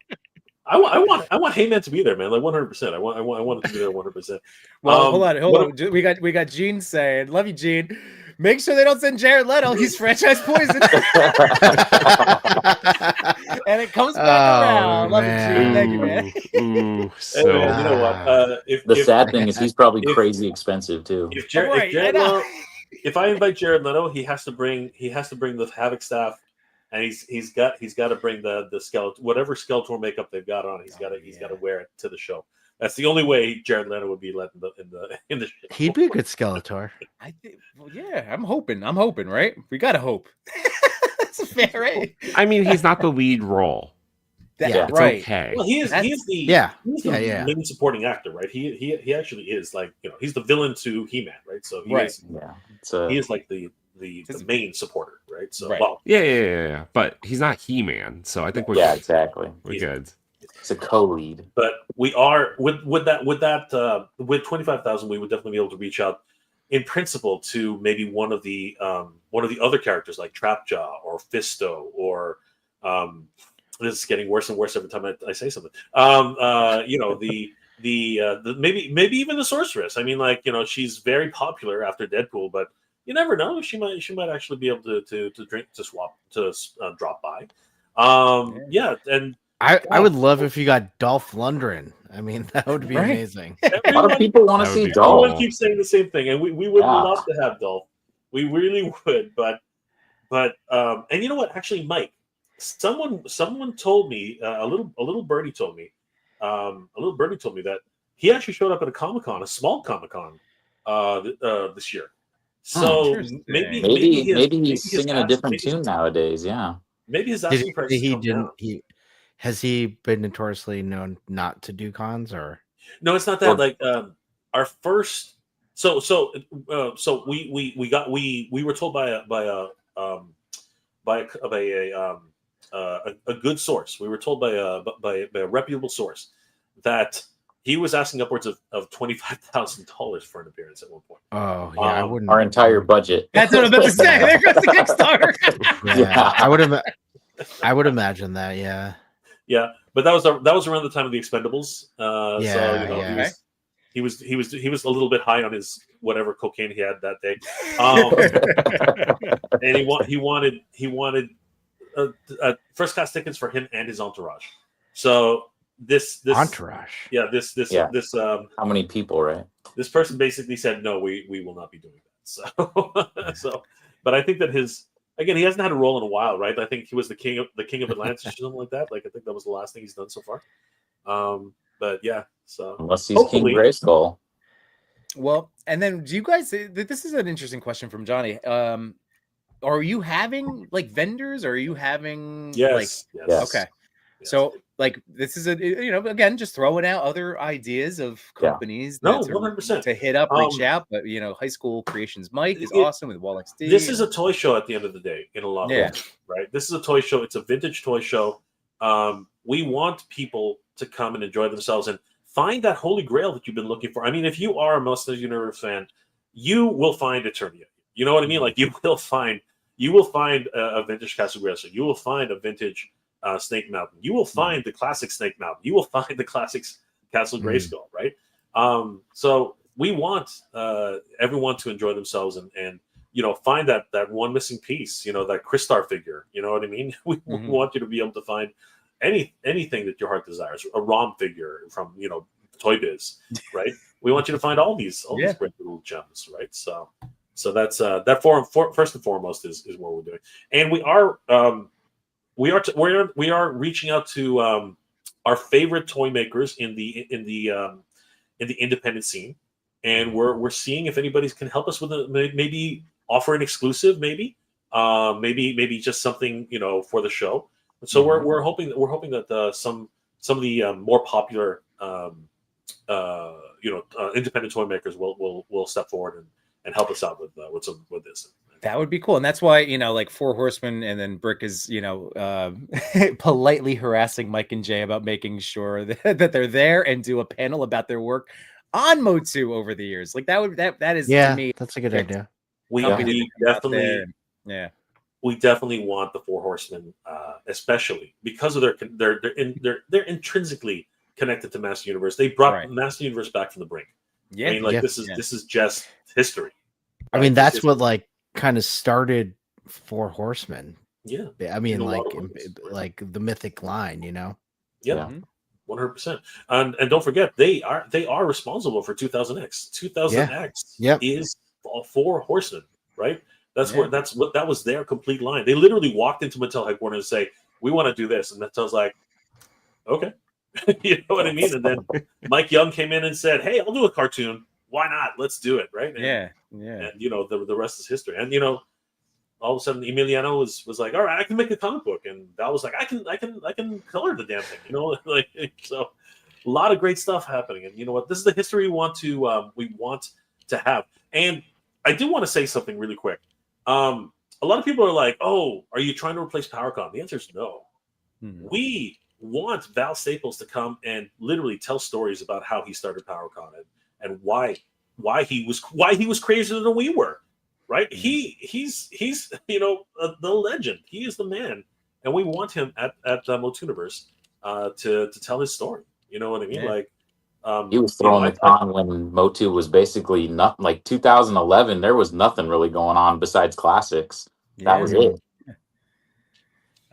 I want Heyman to be there, man. Like 100%. I want it to be there 100%. Well, hold on. We got Gene saying, "Love you, Gene." Make sure they don't send Jared Leto. He's franchise poison. And it comes back around. Love you, Gene. Thank you, man. Ooh, So so you know what? The sad thing is he's probably if- crazy expensive too. If Jared Leto, if I invite Jared Leto, he has to bring the Havoc staff, and he's got to bring the skeleton, whatever Skeletor makeup they've got on. He's got to wear it to the show. That's the only way Jared Leto would be let in the show. He'd be a good Skeletor. I think, well, yeah, I'm hoping, right? We gotta hope. That's fair, right? I mean, he's not the lead role. Yeah, It's right. okay. Well, he is the Yeah. he's the main supporting actor, right? He actually is like, you know, he's the villain to He-Man, right? So he Right. is Yeah, he is like the main supporter, right? So Right. well, Yeah. But he's not He-Man, so I think we're good. exactly. We're good. It's a co-lead. but we are with 25,000, we would definitely be able to reach out in principle to maybe one of the other characters like Trapjaw or Fisto or this is getting worse and worse every time I say something. You know, the maybe even the Sorceress. I mean, like, you know, she's very popular after Deadpool, but you never know. She might actually be able to drop by. Yeah, and I would love if you got Dolph Lundgren. I mean, that would be amazing. A lot of people want to That would see be Dolph. Everyone keeps saying the same thing, and we would love to have Dolph. We really would, but and you know what? Actually, Mike, someone told me a little birdie told me that he actually showed up at a small Comic-Con, this year. So Interesting. Maybe he's singing a different tune nowadays. Yeah. Maybe his asking price Has he been notoriously known not to do cons or? No, it's not that. Like our first, so we were told by a good source. We were told by a reputable source that he was asking upwards of $25,000 for an appearance at one point. Oh yeah, I wouldn't. Our entire budget. That's what I was about to say. There goes the Kickstarter. Yeah, I would imagine that. Yeah. Yeah, but that was around the time of the Expendables. So you know, yeah. he was a little bit high on his whatever cocaine he had that day, and he wanted first class tickets for him and his entourage. So this Entourage. yeah, this Yeah. how many people, right? This person basically said, no, we will not be doing that. So but I think that again, he hasn't had a role in a while, right? I think he was the king of Atlantis or something like that. Like I think that was the last thing he's done so far. But yeah, so unless he's King Grayskull. Well, and then do you guys? This is an interesting question from Johnny. Are you having like vendors? Or are you having yes. Okay. Yes. So like this is again just throwing out other ideas of companies no 100% to hit up, reach out. But High School Creations Mike is awesome with Wall XD. This is a toy show at the end of the day in a lot of ways, right? This is a toy show. It's a vintage toy show. We want people to come and enjoy themselves and find that holy grail that you've been looking for. I mean, if you are a Monsters Universe fan, you will find Eternian. You know what I mean? Like you will find a vintage Castle Grayskull. You will find a vintage Snake Mountain. You will find the classic Snake Mountain. You will find the classic Castle Grayskull, right? So we want everyone to enjoy themselves and find that one missing piece, that Crystar figure. You know what I mean? We want you to be able to find anything that your heart desires. A ROM figure from Toy Biz, right? We want you to find all these great little gems, right? So that's first and foremost is what we're doing, and we are reaching out to our favorite toy makers in the independent scene, and we're seeing if anybody can help us with maybe offer an exclusive, maybe just something for the show. So we're hoping that some of the more popular independent toy makers will step forward and help us out with this. That would be cool. And that's why, like Four Horsemen and then Brick is, politely harassing Mike and Jay about making sure that they're there and do a panel about their work on MOTU over the years. Like that is to me. That's a good idea. We definitely want the Four Horsemen, especially because of they're intrinsically connected to Master Universe. They brought Master Universe back from the brink. Yeah. I mean, this is just history. I mean, that's what kind of started Four Horsemen. Yeah. I mean, like the mythic line, Yeah. 100%. And don't forget, they are responsible for 2000X. 2000X is Four Horsemen, right? That was their complete line. They literally walked into Mattel headquarters and say, "We want to do this," and Mattel's like, "Okay." You know what I mean? And then Mike Young came in and said, "Hey, I'll do a cartoon. Why not? Let's do it." Right? And, And the rest is history. And all of a sudden, Emiliano was like, "All right, I can make a comic book," and Val was like, "I can color the damn thing." So a lot of great stuff happening. And you know what? This is the history we want to have. And I do want to say something really quick. A lot of people are like, "Oh, are you trying to replace PowerCon?" The answer is no. We want Val Staples to come and literally tell stories about how he started PowerCon and why he was crazier than we were, right? He's the legend. He is the man, and we want him at MOTUniverse to tell his story. You know what I mean? Like he was throwing the con when MOTU was basically nothing. Like 2011, there was nothing really going on besides classics. That was it.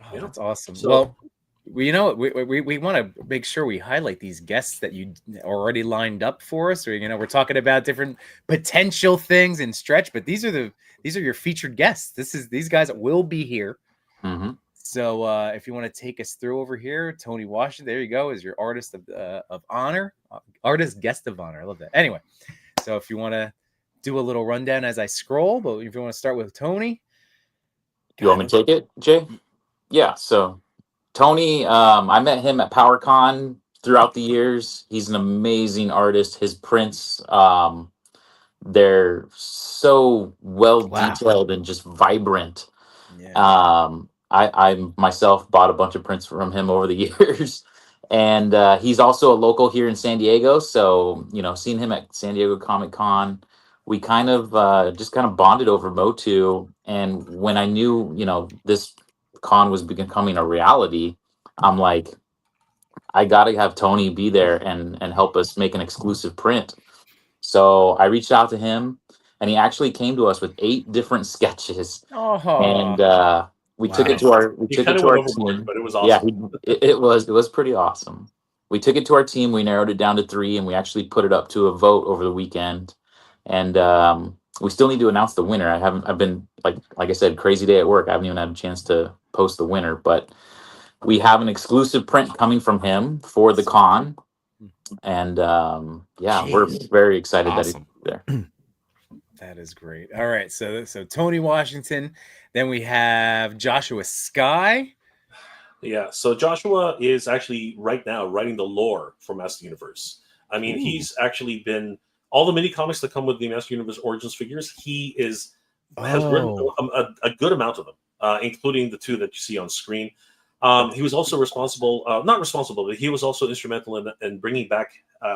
Oh, that's awesome. So, we want to make sure we highlight these guests that you already lined up for us. Or we're talking about different potential things in Stretch, but these are your featured guests. These guys will be here. So if you want to take us through over here, Tony Washington, there you go, is your artist of honor, artist guest of honor. I love that. Anyway, so if you want to do a little rundown as I scroll, but if you want to start with Tony, you want me to take it, Jay? Yeah. So Tony, I met him at PowerCon throughout the years. He's an amazing artist. His prints, they're so well detailed and just vibrant. I myself bought a bunch of prints from him over the years, and he's also a local here in San Diego. So seeing him at San Diego Comic Con, we kind of bonded over MOTU. And when I knew this con was becoming a reality, I'm like, I gotta have Tony be there and help us make an exclusive print. So I reached out to him, and he actually came to us with 8 different sketches. And we took it to our we He took kind it of to went our overboard, team. but it was Yeah, awesome. it was pretty awesome. We took it to our team. We narrowed it down to 3, and we actually put it up to a vote over the weekend. And we still need to announce the winner. I've been like I said, crazy day at work. I haven't even had a chance to post the winner, but we have an exclusive print coming from him for the con, and yeah, we're very excited that he's Awesome. there. That is great. All right, so Tony Washington, then we have Joshua Sky. Yeah, so Joshua is actually right now writing the lore for Master Universe. I mean, he's actually been all the mini comics that come with the Master Universe Origins figures. He has written a good amount of them, including the 2 that you see on screen. He was also responsible, not responsible, but he was also instrumental in bringing back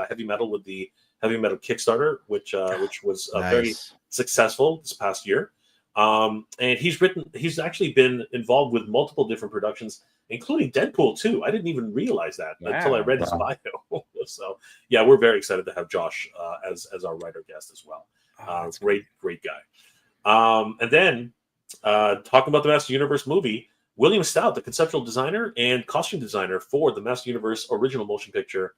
heavy metal with the heavy metal Kickstarter, which was very successful this past year. And he's actually been involved with multiple different productions, including Deadpool 2. I didn't even realize that until I read his bio. So yeah, we're very excited to have Josh as our writer guest as well. Great guy. And then talking about the Master Universe movie, William Stout, the conceptual designer and costume designer for the Master Universe original motion picture,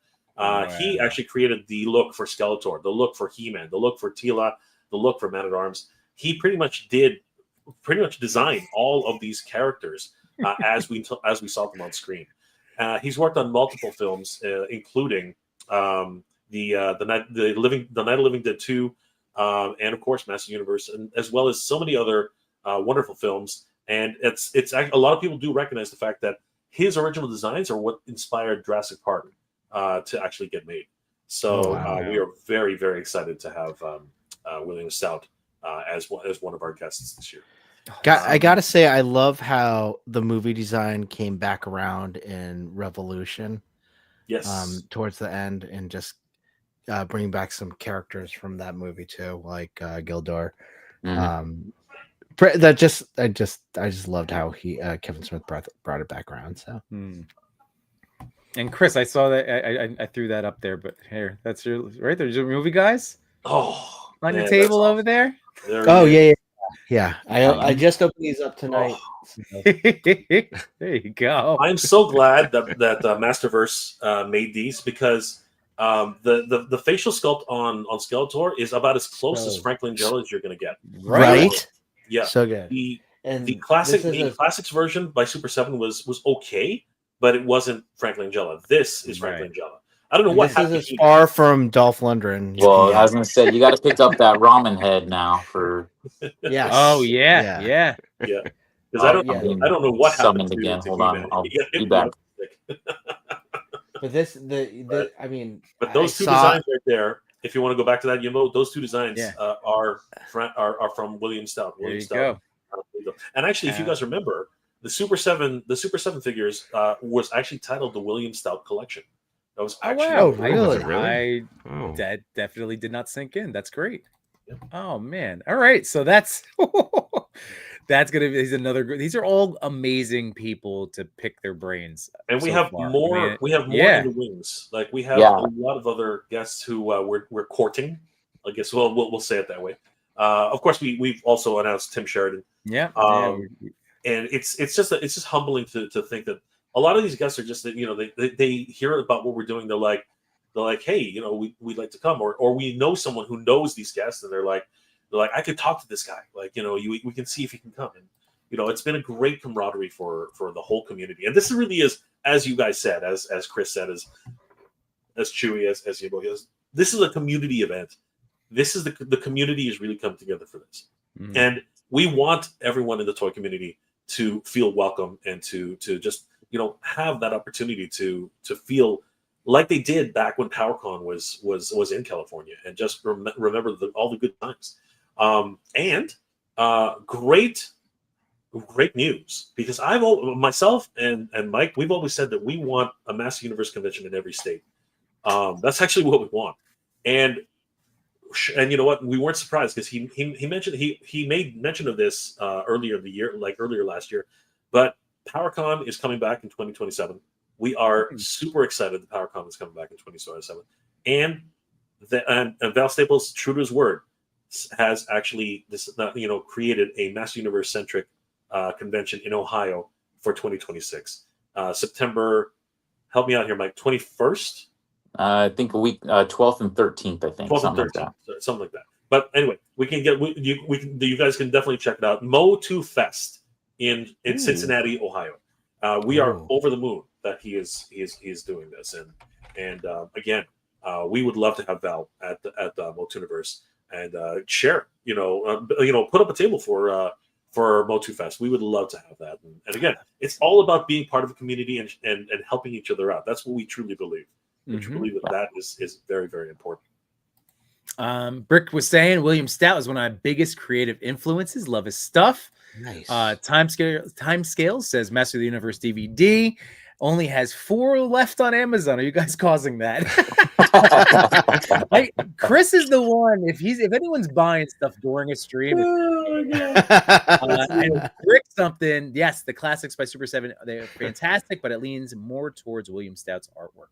he actually created the look for Skeletor, the look for He-Man, the look for Tila, the look for Man-at-Arms. He pretty much designed all of these characters as we saw them on screen. He's worked on multiple films, including the Night of Living Dead 2, and of course Master Universe, and as well as so many other wonderful films. And it's a lot of people do recognize the fact that his original designs are what inspired Jurassic Park to actually get made. So we are very, very excited to have William Stout as one of our guests this year. I gotta say, I love how the movie design came back around in Revolution. Yes. Towards the end, and just bringing back some characters from that movie too, like Gildor. I just loved how Kevin Smith brought it back around. So. And Chris, I saw that I threw that up there, but here, that's your right there's your movie guys. Oh, on your table over there. Yeah. I just opened these up tonight. There you go. I'm so glad that Masterverse made these, because the facial sculpt on Skeletor is about as close as Frank Langella as you're going to get. Right? Yeah. So good. The classics version by Super 7 was okay, but it wasn't Frank Langella. This is Frank Langella. I don't know what happened. This is far from Dolph Lundgren. Well, I was going to say, you got to pick up that ramen head now for. Yes. Oh yeah. Because I don't know what happened again. To Hold on, I'll be back. But but those two designs right there, if you want to go back to that, Yimbo, those 2 designs are from William Stout. There you go. And actually, if you guys remember, the Super 7 figures was actually titled the William Stout Collection. That was actually really? That definitely did not sink in. That's great. Yep. Oh man! All right, so that's that's gonna be these are all amazing people to pick their brains. And we have more. We have more in the wings. Like we have a lot of other guests who we're courting. I guess we'll say it that way. Of course, we've also announced Tim Sheridan. Yeah. And it's just humbling to think that a lot of these guests are just they hear about what we're doing. They're like, hey, we'd like to come, or we know someone who knows these guests, and they're like, I could talk to this guy. Like, we can see if he can come. And it's been a great camaraderie for the whole community. And this really is, as you guys said, as Chris said, as Chewy, as Yimbo goes, this is a community event. This is the community has really come together for this, and we want everyone in the toy community to feel welcome and to just have that opportunity to feel like they did back when PowerCon was in California, and just remember all the good times. And great news, because myself and Mike, we've always said that we want a Master Universe convention in every state. That's actually what we want. And you know what? We weren't surprised, because he mentioned he made mention of this earlier in the year, like earlier last year. But PowerCon is coming back in 2027. We are super excited that PowerCon is coming back in 2027, and Val Staples, true to his word, has actually created a Master Universe centric convention in Ohio for 2026. September, help me out here, Mike. 21st. I think a week, 12th and 13th. I think 12th and something like 13th, that. something like that. But anyway, you guys can definitely check it out. MOTU Fest in Cincinnati, Ohio. We are over the moon that he is doing this, and again, we would love to have Val at the MOTUniverse and share. Put up a table for MOTU Fest. We would love to have that. And again, it's all about being part of a community and helping each other out. That's what we truly believe. We truly believe that is very, very important. Brick was saying William Stout is one of my biggest creative influences. Love his stuff. Nice. Time Scale says Master of the Universe DVD only has 4 left on Amazon. Are you guys causing that? Chris is the one. If anyone's buying stuff during a stream, and Brick something. Yes, the classics by Super 7, they're fantastic, but it leans more towards William Stout's artwork.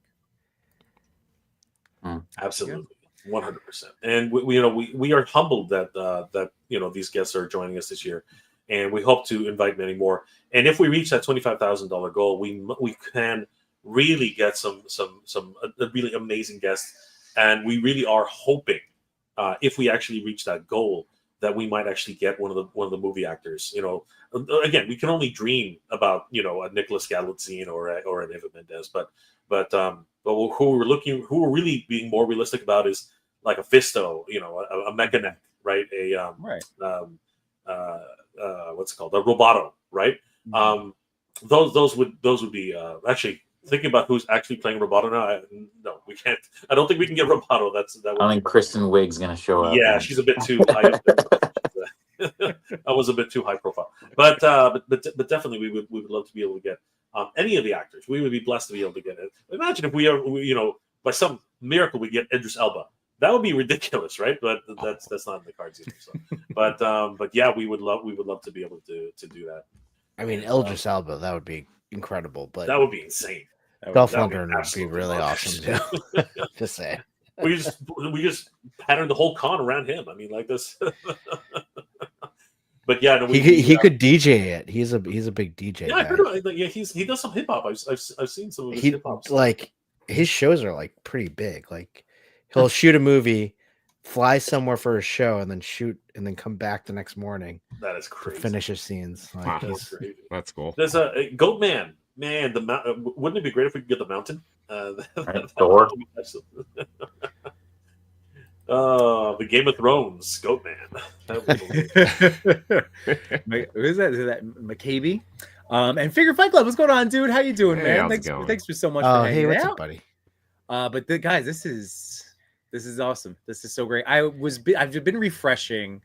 Absolutely. 100%. And we are humbled that these guests are joining us this year, and we hope to invite many more. And if we reach that $25,000 goal, we can really get some really amazing guests. And we really are hoping, if we actually reach that goal, that we might actually get one of the movie actors. Again, we can only dream about a Nicholas Galitzine or an Eva Mendes, but who we're really being more realistic about is like a Fisto, a Mechaneck, right? What's it called? A Roboto, right? Those would be actually thinking about who's actually playing Roboto now. No, we can't. I don't think we can get Roboto. I think Kristen Wiig's gonna show up. Yeah, she's a bit too high. That was a bit too high profile. But definitely we would love to be able to get any of the actors. We would be blessed to be able to get it. Imagine if we by some miracle we get Idris Elba. That would be ridiculous, right? But that's not in the cards either. So. But yeah, we would love to be able to do that. I mean, Idris Elba, that would be incredible. But that would be insane. Dolph Lundgren would be really awesome too. Just say. We just patterned the whole con around him. I mean, like this. But yeah, no, he could DJ it. He's a big DJ. Yeah, I heard about it. Yeah, he does some hip hop. I've seen some of his hip hop. Like his shows are like pretty big. Like he'll shoot a movie, fly somewhere for a show, and then come back the next morning. That is crazy. To finish his scenes. Like, that's cool. There's a Goat Man. Man, wouldn't it be great if we could get the mountain? Thor. The Game of Thrones Goat Man. Who is that? Is that McCabe? And Figure Fight Club, what's going on, dude? How you doing, man? Thanks for so much for hanging what's out, up, buddy? But guys, this is awesome. This is so great. I've been refreshing.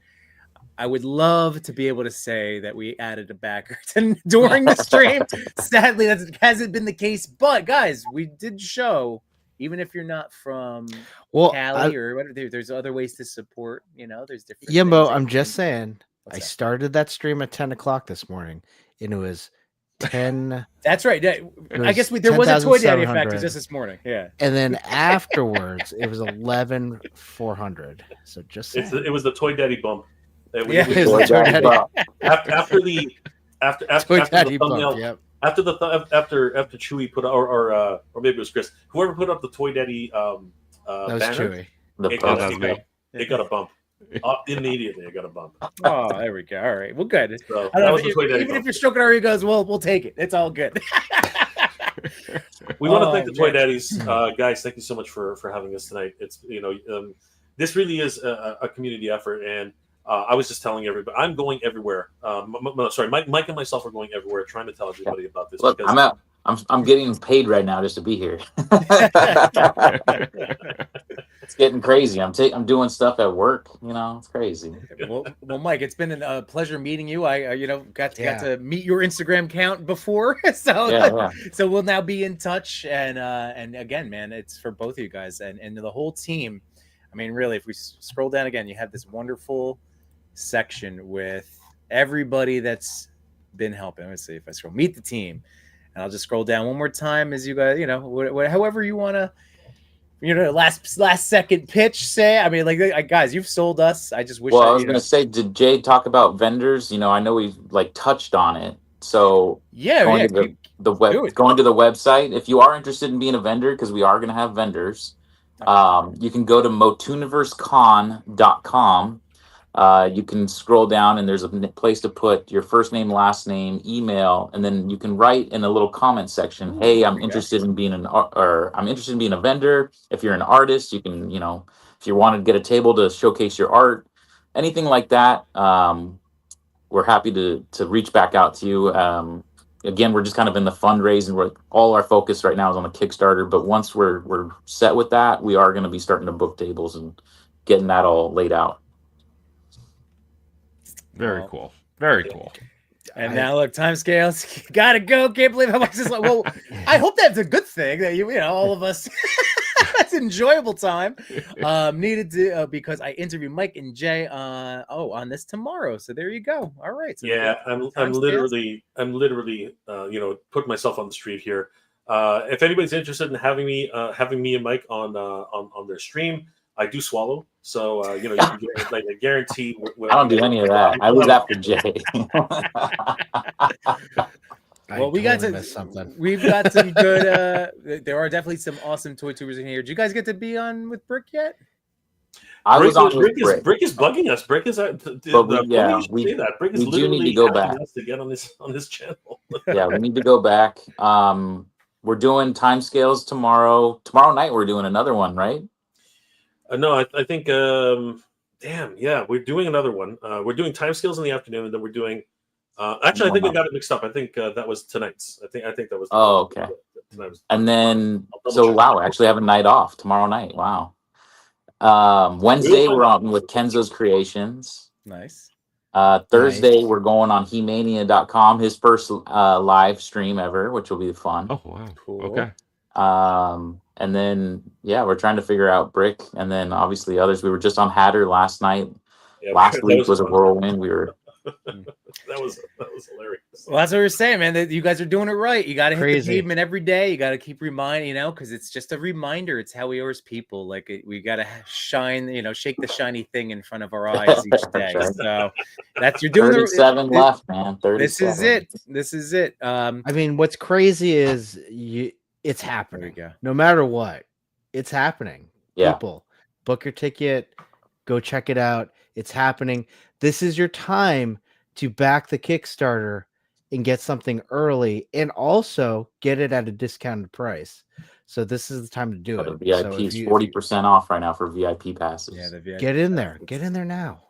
I would love to be able to say that we added a backer during the stream. Sadly, that hasn't been the case. But guys, we did show, even if you're not from Cali or whatever, there's other ways to support. There's different. Yimbo, I'm just saying. I started that stream at 10 o'clock this morning, and it was 10. That's right. I guess there was a Toy Daddy effect just this morning. Yeah. And then afterwards, it was 11,400. So just saying. It was the Toy Daddy bump. After the thumbnail, after Chewy put or maybe it was Chris, whoever put up the Toy Daddy that was banner, Chewy. It got a bump. Immediately, I got a bump. Oh, there we go. All right, well, good. So, even if you're stroking our egos, we'll take it. It's all good. We want to thank the Toy Daddies, guys. Thank you so much for having us tonight. It's this really is a community effort, and I was just telling everybody I'm going everywhere. Sorry, Mike and myself are going everywhere, trying to tell everybody about this. Look, I'm getting paid right now just to be here. It's getting crazy. I'm doing stuff at work. It's crazy. Well, Mike, it's been a pleasure meeting you. I got to meet your Instagram account before, so so we'll now be in touch. And again, man, it's for both of you guys and the whole team. I mean, really, if we scroll down again, you have this wonderful section with everybody that's been helping. Let's see if I scroll. Meet the team. And I'll just scroll down one more time as you guys, however you want to last second pitch say? I mean, like guys, you've sold us. I just wish. Well, I was gonna say, did Jay talk about vendors? I know we like touched on it. So going to going to the website, if you are interested in being a vendor, because we are gonna have vendors, you can go to motuniversecon.com. You can scroll down and there's a place to put your first name, last name, email, and then you can write in a little comment section, "Hey, I'm interested in being I'm interested in being a vendor." If you're an artist, you can, if you want to get a table to showcase your art, anything like that. We're happy to reach back out to you. Again, we're just kind of in the fundraising. All our focus right now is on the Kickstarter, but once we're set with that, we are going to be starting to book tables and getting that all laid out. Very cool. Very cool. And now look, timescales. Gotta go. Can't believe how much this. Well, I hope that's a good thing that all of us. That's an enjoyable time. Needed to because I interviewed Mike and Jay on this tomorrow. So there you go. All right. So I'm literally putting myself on the street here. If anybody's interested in having me and Mike on their stream, I do swallow. So you can get like a guarantee. I don't do any of that. I was after Jay. Well, we got to miss something. We've got some good. There are definitely some awesome toy tubers in here. Did you guys get to be on with Brick yet? I was on with Brick. Brick is bugging us. Brick is. Brick is literally need to go back to get on this channel. Yeah, we need to go back. We're doing timescales tomorrow. Tomorrow night we're doing another one, right? No, I think. We're doing another one. We're doing timescales in the afternoon, and then we're doing. Actually, I think I got it mixed up. I think that was tonight's. I think that was. Oh, okay. And then, wow, we actually have a night off tomorrow night. Wow. Wednesday we're on with Kenzo's Creations. Nice. Thursday we're going on Hemania.com, his first live stream ever, which will be fun. Oh wow, cool. Okay. And then we're trying to figure out Brick, and then obviously others. We were just on Hatter last night. Last week was a whirlwind. We were. That was hilarious. Well, that's what we're saying, man. That you guys are doing it right. You got to hit the pavement every day. You got to keep reminding, because it's just a reminder. It's how we are as people. Like we got to shine, shake the shiny thing in front of our eyes each day. So you're doing 37 left, man. 37. This is it. I mean, what's crazy is it's happening. No matter what, it's happening. Yeah. People, book your ticket, go check it out. It's happening. This is your time to back the Kickstarter and get something early, and also get it at a discounted price. So this is the time to do it. The VIP is 40% off right now for VIP passes. Yeah, the VIP get in there. Get in there now.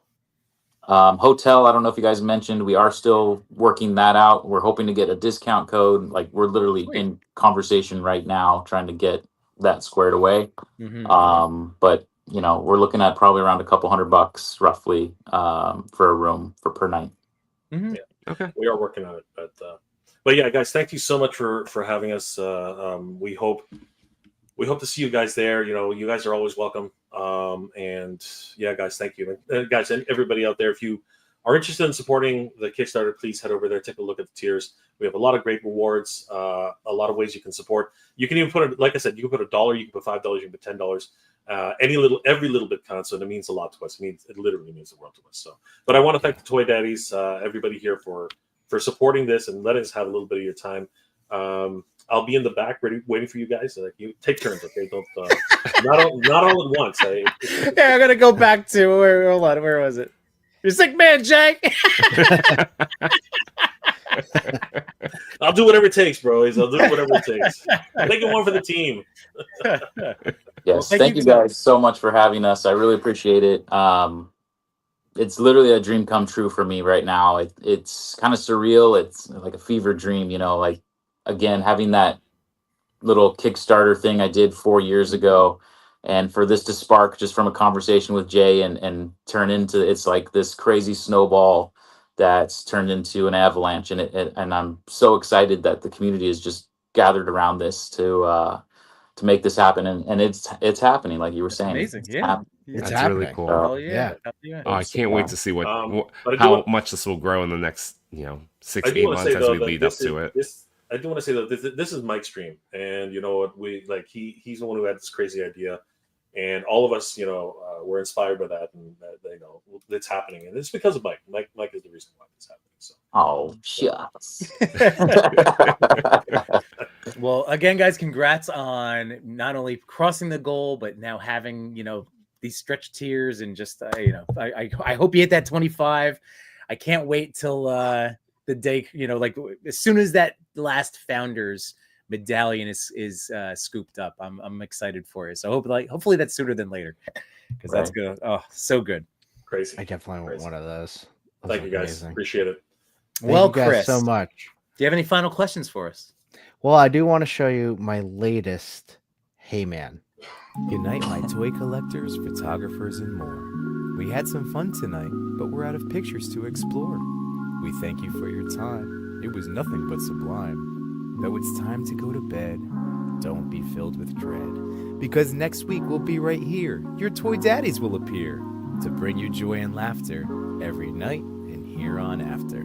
Hotel, I don't know if you guys mentioned, we are still working that out. We're hoping to get a discount code. Like, we're literally in conversation right now trying to get that squared away. Mm-hmm. But we're looking at probably around $200 roughly for a room per night. Mm-hmm. Yeah. Okay. We are working on it, but yeah, guys, thank you so much for having us. We hope to see you guys there. You guys are always welcome. And yeah, guys, thank you, guys, and everybody out there. If you are interested in supporting the Kickstarter, please head over there, take a look at the tiers. We have a lot of great rewards, a lot of ways you can support. You can even put like I said, you can put $1, you can put $5, you can put $10. Every little bit counts, and it means a lot to us. It literally means the world to us. So, but I want to thank the Toy Daddies, everybody here for supporting this and letting us have a little bit of your time. I'll be in the back, waiting for you guys. You take turns, okay? Don't not all at once. Yeah, I'm gonna go back to where. Hold on, where was it? You're sick, man, Jay. I'll do whatever it takes, bros. I'll do whatever it takes. Make it one for the team. Yes, thank you guys so much for having us. I really appreciate it. It's literally a dream come true for me right now. It's kind of surreal. It's like a fever dream, like, again, having that little Kickstarter thing I did 4 years ago, and for this to spark just from a conversation with Jay and turn into, it's like this crazy snowball that's turned into an avalanche, and I'm so excited that the community is just gathered around this to make this happen, and it's happening, like you were saying. Amazing, yeah. It's That's really cool. Yeah. Oh, I can't wait to see how much this will grow in the next 6 to 8 months as we lead up to it. I do want to say that this is Mike's dream, and you know what, we like he's the one who had this crazy idea, and all of us, were inspired by that, and you know, it's happening, and it's because of Mike. Mike is the reason why it's happening. So. Oh, shucks. Well, again, guys, congrats on not only crossing the goal, but now having, these stretch tiers, and just, I hope you hit that 25. I can't wait till the day, like as soon as that last founders medallion is scooped up, I'm excited for it. So hopefully that's sooner than later, because that's good. Oh, so good. Crazy. I definitely want one of those. Those Thank look you guys. amazing. Appreciate it. Well, Thank you guys Chris, so much. do you have any final questions for us? Well, I do want to show you my latest Hey Man. Good night, my toy collectors, photographers, and more. We had some fun tonight, but we're out of pictures to explore. We thank you for your time. It was nothing but sublime. Though it's time to go to bed, don't be filled with dread, because next week we'll be right here. Your toy daddies will appear to bring you joy and laughter every night and here on after.